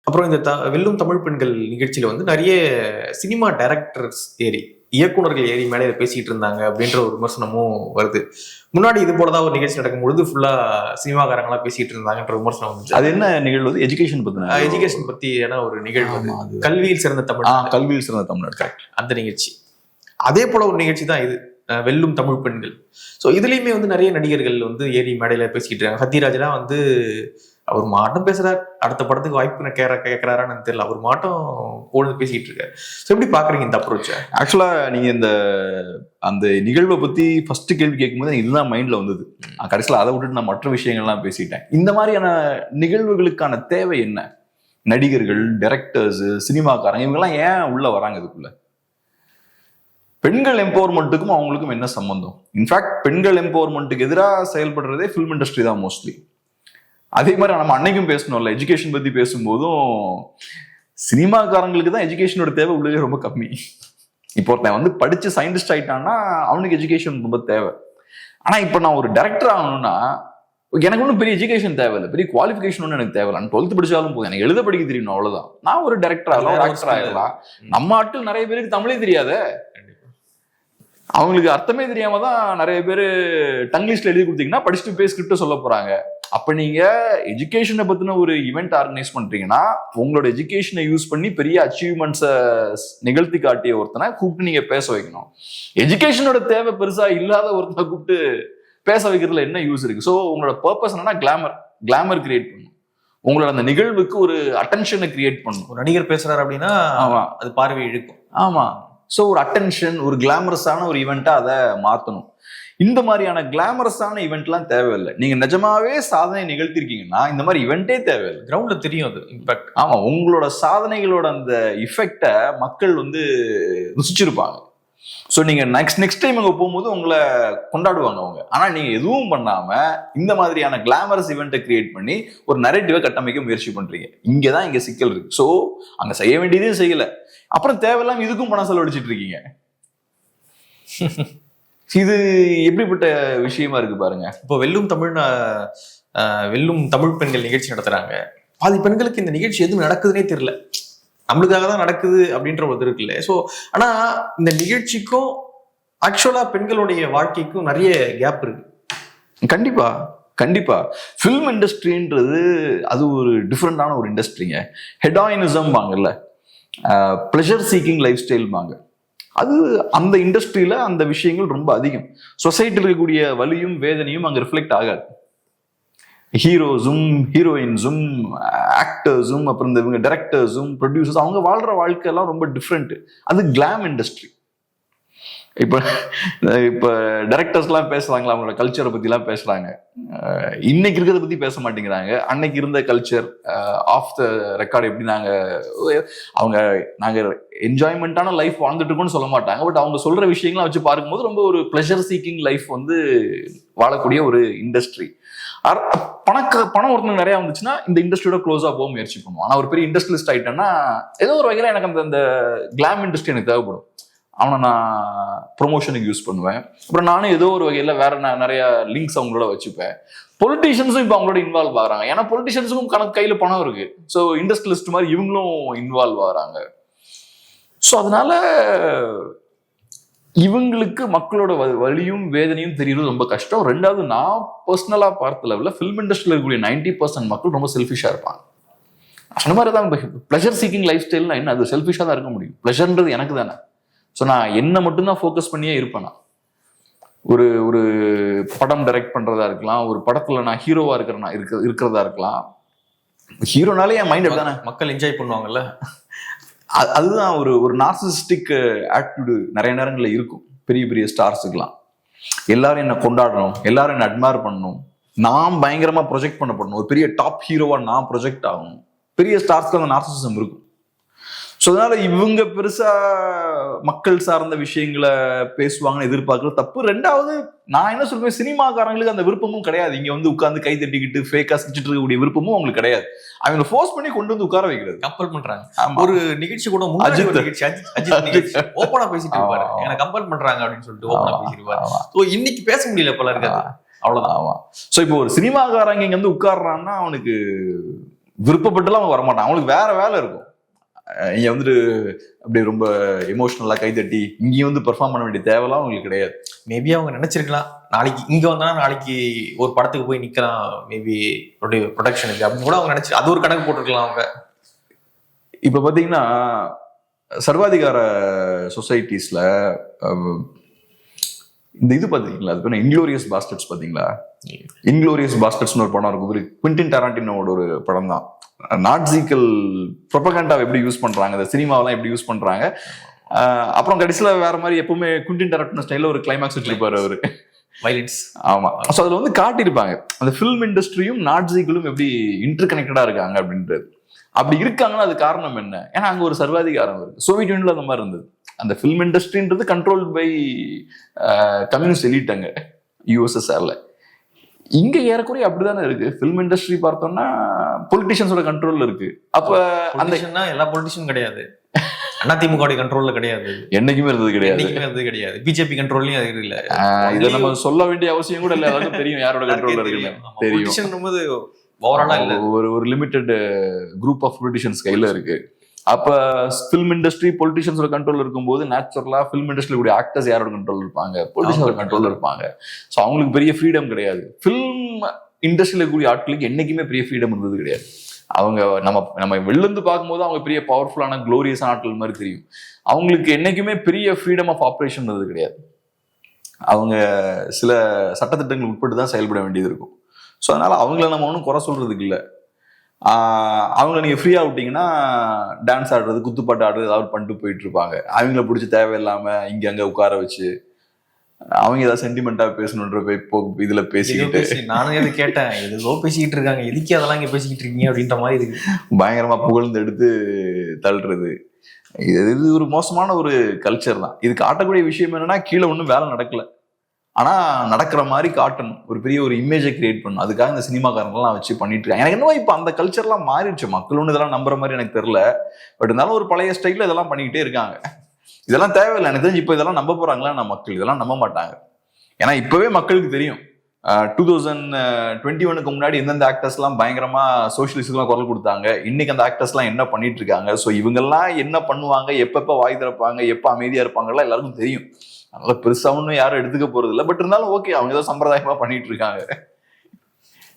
அப்புறம் இந்த வெல்லும் தமிழ் பெண்கள் நிகழ்ச்சியில வந்து நிறைய சினிமா டைரக்டர்ஸ் இயக்குனர்கள் ஏறி மேலே பேசிட்டு இருந்தாங்க அப்படின்ற ஒரு விமர்சனமும் வருது. முன்னாடி இது போலதான் ஒரு நிகழ்ச்சி நடக்கும்பொழுது ஃபுல்லா சினிமாக்காரங்களா பேசிட்டு இருந்தாங்கன்ற விமர்சனம் வந்துச்சு. அது என்ன நிகழ்வு? எஜுகேஷன் பத்தின எஜுகேஷன் பத்தியான ஒரு நிகழ்வு, கல்வியில் சிறந்த தமிழ், கல்வியில் சிறந்த தமிழ்நாடு, கரெக்ட், அந்த நிகழ்ச்சி. அதே போல ஒரு நிகழ்ச்சி தான் இது, வெல்லும் தமிழ் பெண்கள். ஸோ இதுலயுமே வந்து நிறைய நடிகர்கள் வந்து ஏறி மேடையில பேசிக்கிட்டு இருக்காங்க. சத்யராஜ்லாம் வந்து அவர் மாட்டம் பேசுறாரு, அடுத்த படத்துக்கு வாய்ப்பு கேட்கறாரான்னு தெரியல, அவர் மாட்டம் போனது பேசிக்கிட்டு இருக்காரு. ஸோ எப்படி பாக்குறீங்க இந்த அப்ரோச்சை? ஆக்சுவலா நீங்க அந்த நிகழ்வை பத்தி ஃபர்ஸ்ட் கேள்வி கேட்கும்போது இதுதான் மைண்ட்ல வந்தது. கடைசியில் அதை விட்டுட்டு நான் மற்ற விஷயங்கள்லாம் பேசிட்டேன். இந்த மாதிரியான நிகழ்வுகளுக்கான தேவை என்ன? நடிகர்கள், டைரக்டர்ஸ், சினிமாக்காரங்க இவங்கெல்லாம் ஏன் உள்ள வராங்க இதுக்குள்ள? பெண்கள் எம்பவர்மெண்ட்டுக்கும் அவங்களுக்கும் என்ன சம்பந்தம்? இன்ஃபேக்ட் பெண்கள் எம்பவர்மெண்ட்டுக்கு எதிராக செயல்படுறதே ஃபிலிம் இண்டஸ்ட்ரி தான் மோஸ்ட்லி. அதே மாதிரி நம்ம அன்னைக்கும் பேசணும்ல, எஜுகேஷன் பத்தி பேசும்போதும் சினிமாக்காரங்களுக்கு தான் எஜுகேஷனோட தேவை உள்ளே ரொம்ப கம்மி. இப்போ ஒருத்தன் வந்து படிச்சு சயின்டிஸ்ட் ஆயிட்டான்னா அவனுக்கு எஜுகேஷன் ரொம்ப தேவை. ஆனா இப்போ நான் ஒரு டைரக்டர் ஆகணும்னா எனக்கு ஒன்றும் பெரிய எஜுகேஷன் தேவையில்லை, பெரிய குவாலிஃபிகேஷன் ஒன்றும் எனக்கு தேவையில்லை. 12th படிச்சாலும் போதும், எனக்கு எழுத படிக்க தெரியணும், அவ்வளவுதான். நான் ஒரு டைரக்டர் ஆகலாம், ஒரு ஆக்டர் ஆகலாம். நம்ம ஆட்கள் நிறைய பேருக்கு தமிழே தெரியாத, அவங்களுக்கு அர்த்தமே தெரியாம தான் நிறைய பேர் டங்கிலீஷ்ல எழுதி கொடுத்தீங்கன்னா படிச்சுட்டு போய் ஸ்கிரிப்ட் சொல்ல போறாங்க. அப்ப நீங்க எஜுகேஷனை பத்தின ஒரு ஈவெண்ட் ஆர்கனைஸ் பண்றீங்கன்னா உங்களோட எஜுகேஷனை யூஸ் பண்ணி பெரிய அச்சீவ்மெண்ட்ஸை நிகழ்த்தி காட்டிய ஒருத்தனை கூப்பிட்டு நீங்க பேச வைக்கணும். எஜுகேஷனோட தேவை பெருசா இல்லாத ஒருத்தனை கூப்பிட்டு பேச வைக்கிறதுல என்ன யூஸ் இருக்கு? ஸோ உங்களோட பர்பஸ் என்னன்னா கிளாமர் கிரியேட் பண்ணணும், உங்களோட அந்த நிகழ்வுக்கு ஒரு அட்டென்ஷனை கிரியேட் பண்ணணும். ஒரு நடிகர் பேசுறாரு அப்படின்னா அது பார்வை இழுக்கும். ஆமா, ஸோ ஒரு அட்டென்ஷன், ஒரு கிளாமரஸான ஒரு ஈவெண்ட்டா அதை மாற்றணும். இந்த மாதிரியான கிளாமரஸான ஈவெண்ட்லாம் தேவையில்லை. நீங்க நிஜமாவே சாதனை நிகழ்த்திருக்கீங்கன்னா இந்த மாதிரி ஈவெண்ட்டே தேவையில்லை. கிரவுண்ட்ல தெரியும் அது இம்பாக்ட். ஆமா, உங்களோட சாதனைகளோட அந்த இஃபெக்டை மக்கள் வந்து ருசிச்சிருப்பாங்க. ஸோ நீங்க நெக்ஸ்ட் டைம் அங்கே போகும்போது உங்களை கொண்டாடுவாங்க அவங்க. ஆனா நீங்க எதுவும் பண்ணாம இந்த மாதிரியான கிளாமரஸ் ஈவெண்ட்டை கிரியேட் பண்ணி ஒரு நரேட்டிவை கட்டமைக்க முயற்சி பண்றீங்க. இங்கதான் இங்க சிக்கல் இருக்கு. ஸோ அங்க செய்ய வேண்டியதையும் செய்யல, அப்புறம் தேவையில்லாம இதுக்கும் பணம் செலவழிச்சிட்டு இருக்கீங்க. இது எப்படிப்பட்ட விஷயமா இருக்கு பாருங்க. இப்போ வெல்லும் தமிழ் பெண்கள் நிகழ்ச்சி நடத்துறாங்க. பாதி பெண்களுக்கு இந்த நிகழ்ச்சி எதுவும் நடக்குதுன்னே தெரியல, நம்மளுக்காக தான் நடக்குது அப்படின்ற ஒரு இருக்குல்ல. ஸோ ஆனா இந்த நிகழ்ச்சிக்கும் ஆக்சுவலா பெண்களுடைய வாழ்க்கைக்கும் நிறைய கேப் இருக்கு. கண்டிப்பா ஃபிலிம் இண்டஸ்ட்ரின்றது அது ஒரு டிஃப்ரெண்டான ஒரு இண்டஸ்ட்ரிங்க. ஹெடாயினிசம் வாங்கல்ல, பிளஷர் சீக்கிங் லைஃப் ஸ்டைல் வாங்க, அது அந்த இண்டஸ்ட்ரியில அந்த விஷயங்கள் ரொம்ப அதிகம். சொசைட்டியில் இருக்கக்கூடிய வலியும் வேதனையும் அங்க ரிஃப்ளெக்ட் ஆகாது. ஹீரோஸும் ஹீரோயின்ஸும் ஆக்டர்ஸும் அப்புறம் இந்த டைரக்டர்ஸும் ப்ரொடியூசர்ஸ் அவங்க வாழ்ற வாழ்க்கை எல்லாம் ரொம்ப டிஃப்ரெண்ட். அது கிளாம் இண்டஸ்ட்ரி. இப்போ டைரக்டர்ஸ்லாம் பேசுறாங்களா, அவங்களோட கல்ச்சரை பத்திலாம் பேசுறாங்க. இன்னைக்கு இருக்கிறத பத்தி பேச மாட்டேங்கிறாங்க. அன்னைக்கு இருந்த கல்ச்சர் ஆஃப் த ரெக்கார்டு எப்படி நாங்க என்ஜாய்மெண்டான லைஃப் வாழ்ந்துட்டு இருக்கோம்னு சொல்ல மாட்டாங்க. பட் அவங்க சொல்ற விஷயங்கள்லாம் வச்சு பார்க்கும்போது ரொம்ப ஒரு பிளஷர் சீக்கிங் லைஃப் வந்து வாழக்கூடிய ஒரு இண்டஸ்ட்ரி. பணம் ஒருத்தனுக்கு நிறைய வந்துச்சுன்னா இந்த இண்டஸ்ட்ரியோட க்ளோஸா போக முயற்சி பண்ணுவான். ஆனா ஒரு பெரிய இண்டஸ்ட்ரியலிஸ்ட் ஆயிட்டேன்னா ஏதோ ஒரு வகையில எனக்கு அந்த கிளாம் இண்டஸ்ட்ரி எனக்கு தேவைப்படும். அவனை நான் ப்ரொமோஷனுக்கு யூஸ் பண்ணுவேன். அப்புறம் நானும் ஏதோ ஒரு வகையில வேற நிறைய லிங்க்ஸ் அவங்களோட வச்சுப்பேன். பொலிட்டீஷியன்ஸும் இப்போ அவங்களோட இன்வால்வ் ஆகிறாங்க. ஏன்னா பொலிட்டீஷியன்ஸுக்கும் கையில பணம் இருக்கு. ஸோ இண்டஸ்ட்ரியலிஸ்ட் மாதிரி இவங்களும் இன்வால்வ் ஆகிறாங்க. ஸோ அதனால இவங்களுக்கு மக்களோட வலியும் வேதனையும் தெரியறது ரொம்ப கஷ்டம். ரெண்டாவது, நான் பர்சனலா பார்த்த லெவலில் ஃபிலிம் இண்டஸ்ட்ரியில் இருக்கக்கூடிய 90% மக்கள் ரொம்ப செல்ஃபிஷா இருப்பாங்க. அந்த மாதிரி தான் பிளஷர் சீக்கிங் லைஃப் ஸ்டைல்னா என்ன, அது செல்ஃபிஷா தான் இருக்க முடியும். பிளஷர்ன்றது எனக்கு தானே. ஸோ நான் என்ன மட்டும்தான் ஃபோக்கஸ் பண்ணியே இருப்பேன். நான் ஒரு படம் டைரக்ட் பண்றதா இருக்கலாம், ஒரு படத்துல நான் ஹீரோவா இருக்கிறதா இருக்கலாம். ஹீரோனாலே என் மைண்ட் தானே, மக்கள் என்ஜாய் பண்ணுவாங்கல்ல. அதுதான் ஒரு நார்சிஸ்டிக் ஆட்டிடியூடு நிறைய நேரங்களில் இருக்கும் பெரிய பெரிய ஸ்டார்ஸுக்கெல்லாம். எல்லாரும் என்ன கொண்டாடணும், எல்லாரும் என்ன அட்மையர் பண்ணணும், நான் பயங்கரமா ப்ரொஜெக்ட் பண்ணப்படணும், ஒரு பெரிய டாப் ஹீரோவா நான் ப்ரொஜெக்ட் ஆகணும். பெரிய ஸ்டார்ஸ்க்கு அந்த நார்சிசம் இருக்கும். ஸோ அதனால இவங்க பெருசா மக்கள் சார்ந்த விஷயங்களை பேசுவாங்கன்னு எதிர்பார்க்கறது தப்பு. ரெண்டாவது நான் என்ன சொல்றேன், சினிமாக்காரங்களுக்கு அந்த விருப்பமும் கிடையாது. இங்க வந்து உட்கார்ந்து கை தட்டிக்கிட்டு ஃபேக்கா செஞ்சுட்டு இருக்கக்கூடிய விருப்பமும் அவங்களுக்கு கிடையாது. அவங்க ஃபோர்ஸ் பண்ணி கொண்டு வந்து உட்கார வைக்கிறது, கம்பல் பண்றாங்க. ஒரு நிகழ்ச்சி கூட முன்னாடி ஒரு நிகழ்ச்சி அஜித் நிகழ்ச்சி ஓப்பனா பேசிட்டு இருப்பாரு, எனக்கு கம்பல் பண்றாங்க அப்படின்னு சொல்லிட்டு ஓப்பனா பேசிருப்பாரு. ஸோ இன்னைக்கு பேச முடியல போல இருக்காது, அவ்வளவுதான். ஆமா. ஸோ இப்போ ஒரு சினிமாக்காரங்க இங்க வந்து உட்கார்றான்னா அவனுக்கு விருப்பப்பட்டுலாம் அவன் வரமாட்டான், அவனுக்கு வேற வேலை இருக்கும். இங்க வந்துட்டு அப்படி ரொம்ப எமோஷனலா கைதட்டி இங்கேயும் வந்து பெர்ஃபார்ம் பண்ண வேண்டிய தேவைலாம் அவங்களுக்கு கிடையாது. மேபி அவங்க நினைச்சிருக்கலாம், நாளைக்கு இங்க வந்தா நாளைக்கு ஒரு படத்துக்கு போய் நிக்கலாம், மேபி ப்ரொடக்ஷனுக்கு அப்படின்னு கூட அவங்க நினைச்சு அது ஒரு கணக்கு போட்டிருக்கலாம் அவங்க. இப்ப பாத்தீங்கன்னா சர்வாதிகார சொசைட்டிஸ்ல இந்த இது பாத்தீங்களா, அது பேர் இன்க்ளோரியஸ் பாஸ்டர்ட்ஸ் பாத்தீங்களா? இன்க்ளோரியஸ் பாஸ்டர்ட்ஸ்னு ஒரு படம் இருக்கும், குவிண்டின் டாரண்டினோட ஒரு படம் தான். நாட்சிக்கல் ப்ரொபகண்டாவை எப்படி யூஸ் பண்றாங்க, இந்த சினிமாவெல்லாம் எப்படி யூஸ் பண்றாங்க. அப்புறம் கடைசியில வேற மாதிரி எப்பவுமே குவிண்டின் டாரண்டினோ ஸ்டைல ஒரு கிளைமாக்ஸ் வச்சிருப்பாரு அவரு, வைலன்ஸ். ஆமா. ஸோ அதுல வந்து காட்டியிருப்பாங்க அந்த ஃபில்ம் இண்டஸ்ட்ரியும் நாட்சிகளும் எப்படி இன்டர் கனெக்டடா இருக்காங்க அப்படின்றது. அப்படி இருக்காங்கன்னா அது காரணம் என்ன? ஏன்னா அங்க ஒரு சர்வாதிகாரம் இருக்கு. சோவியத் யூனியன்ல அந்த மாதிரி இருந்தது. அந்த ஃபில்ம் இண்டஸ்ட்ரின்றது கண்ட்ரோல் பை கம்யூனிஸ்ட் எலிட் அங்க யூஎஸ்எஸ்ஆர்ல. இங்க ஏறக்குறைய அப்படிதானே இருக்கு. ஃபில்ம் இண்டஸ்ட்ரி பார்த்தோம்னா பொலிட்டிஷியன்ஸோட கண்ட்ரோல்ல இருக்கு. அப்ப அந்த எல்லா பொலிட்டிஷியன் கிடையாது, அதிமுக கண்ட்ரோல்ல கிடையாது, என்னைக்குமே இருந்தது கிடையாது, பிஜேபி கண்ட்ரோல்லயும் அது இல்ல. இதை நம்ம சொல்ல வேண்டிய அவசியம் கூட இல்ல, எல்லாருக்கும் தெரியும் யாரோட கண்ட்ரோல்ல இருக்குன்னு தெரியும். ஓவராலா இல்ல, ஒரு லிமிட்டெட் குரூப் ஆஃப் பொலிட்டிஷியன்ஸ் கையில இருக்கு. அப்ப ஃபில்ம் இண்டஸ்ட்ரி பொலிட்டிஷியன்ஸோட கண்ட்ரோல் இருக்கும்போது நேச்சுரலா ஃபில்ம் இண்டஸ்ட்ரியில கூடிய ஆக்டர்ஸ் யாரோட கண்ட்ரோல் இருப்பாங்க, பொலிட்டிஷியன்ஸோட கண்ட்ரோல் இருப்பாங்க. ஸோ அவங்களுக்கு பெரிய ஃப்ரீடம் கிடையாது. ஃபில்ம் இண்டஸ்ட்ரியில கூடிய ஆட்களுக்கு என்னைக்குமே பெரிய ஃப்ரீடம் இருந்தது கிடையாது. அவங்க நம்ம வெளிலிருந்து பார்க்கும்போது அவங்க பெரிய பவர்ஃபுல்லான குளோரியஸான ஆட்கள் மாதிரி தெரியும். அவங்களுக்கு என்னைக்குமே பெரிய ஃப்ரீடம் ஆஃப் ஆப்ரேஷன் இருந்தது கிடையாது. அவங்க சில சட்டத்திட்டங்கள் உட்பட்டு தான் செயல்பட வேண்டியது இருக்கும். ஸோ அதனால அவங்கள நம்ம ஒன்றும் குறை சொல்றதுக்கு இல்லை. அவங்கள நீங்க ஃப்ரீயா விட்டீங்கன்னா டான்ஸ் ஆடுறது, குத்துப்பாட்டு ஆடுறது ஏதாவது பண்ணிட்டு போயிட்டு இருப்பாங்க. அவங்கள பிடிச்சி தேவையில்லாம இங்க அங்க உட்கார வச்சு அவங்க ஏதாவது சென்டிமெண்டா பேசணுன்ற இதுல பேசிக்கிட்டு, நானும் எது கேட்டேன், எதுவோ பேசிக்கிட்டு இருக்காங்க, எதுக்கு அதெல்லாம் இங்க பேசிக்கிட்டு இருக்கீங்க அப்படின்ற மாதிரி இருக்கு. பயங்கரமா புகழ்ந்து எடுத்து தள்ளுறது, இது ஒரு மோசமான ஒரு கல்ச்சர் தான். இது காட்டக்கூடிய விஷயம் என்னன்னா, கீழே ஒன்றும் வேலை நடக்கல, ஆனா நடக்கிற மாதிரி காட்டணும், ஒரு பெரிய ஒரு இமேஜை கிரியேட் பண்ணணும். அதுக்காக இந்த சினிமாக்காரங்கெல்லாம் வச்சு பண்ணிட்டு இருக்காங்க. எனக்கு என்னவோ இப்ப அந்த கல்ச்சர்லாம் மாறிடுச்சு. மக்கள் ஒன்று இதெல்லாம் நம்புற மாதிரி எனக்கு தெரியல. பட் இருந்தாலும் ஒரு பழைய ஸ்டைல இதெல்லாம் பண்ணிக்கிட்டே இருக்காங்க. இதெல்லாம் தேவையில்லை எனக்கு தெரிஞ்சு. இப்ப இதெல்லாம் நம்ப போறாங்களா? மக்கள் இதெல்லாம் நம்ப மாட்டாங்க. ஏன்னா இப்பவே மக்களுக்கு தெரியும் 2021க்கு முன்னாடி எந்தெந்த ஆக்டர்ஸ் எல்லாம் பயங்கரமா சோசியலிஸ்ட்லாம் குரல் கொடுத்தாங்க, இன்னைக்கு அந்த ஆக்டர்ஸ் எல்லாம் என்ன பண்ணிட்டு இருக்காங்க. ஸோ இவங்கெல்லாம் என்ன பண்ணுவாங்க, எப்பப்ப வாய் திறப்பாங்க, எப்ப அமைதியா இருப்பாங்கலாம் எல்லாருக்கும் தெரியும். அதனால பெருசா ஒன்றும் யாரும் எடுத்துக்க போறது இல்லை. பட் இருந்தாலும் ஓகே, அவங்க ஏதோ சம்பிரதாயமா பண்ணிட்டு இருக்காங்க.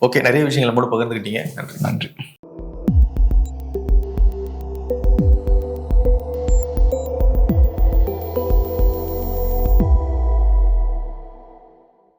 ஓகே, நிறைய விஷயங்களை கூட பகிர்ந்துக்கிட்டீங்க. நன்றி.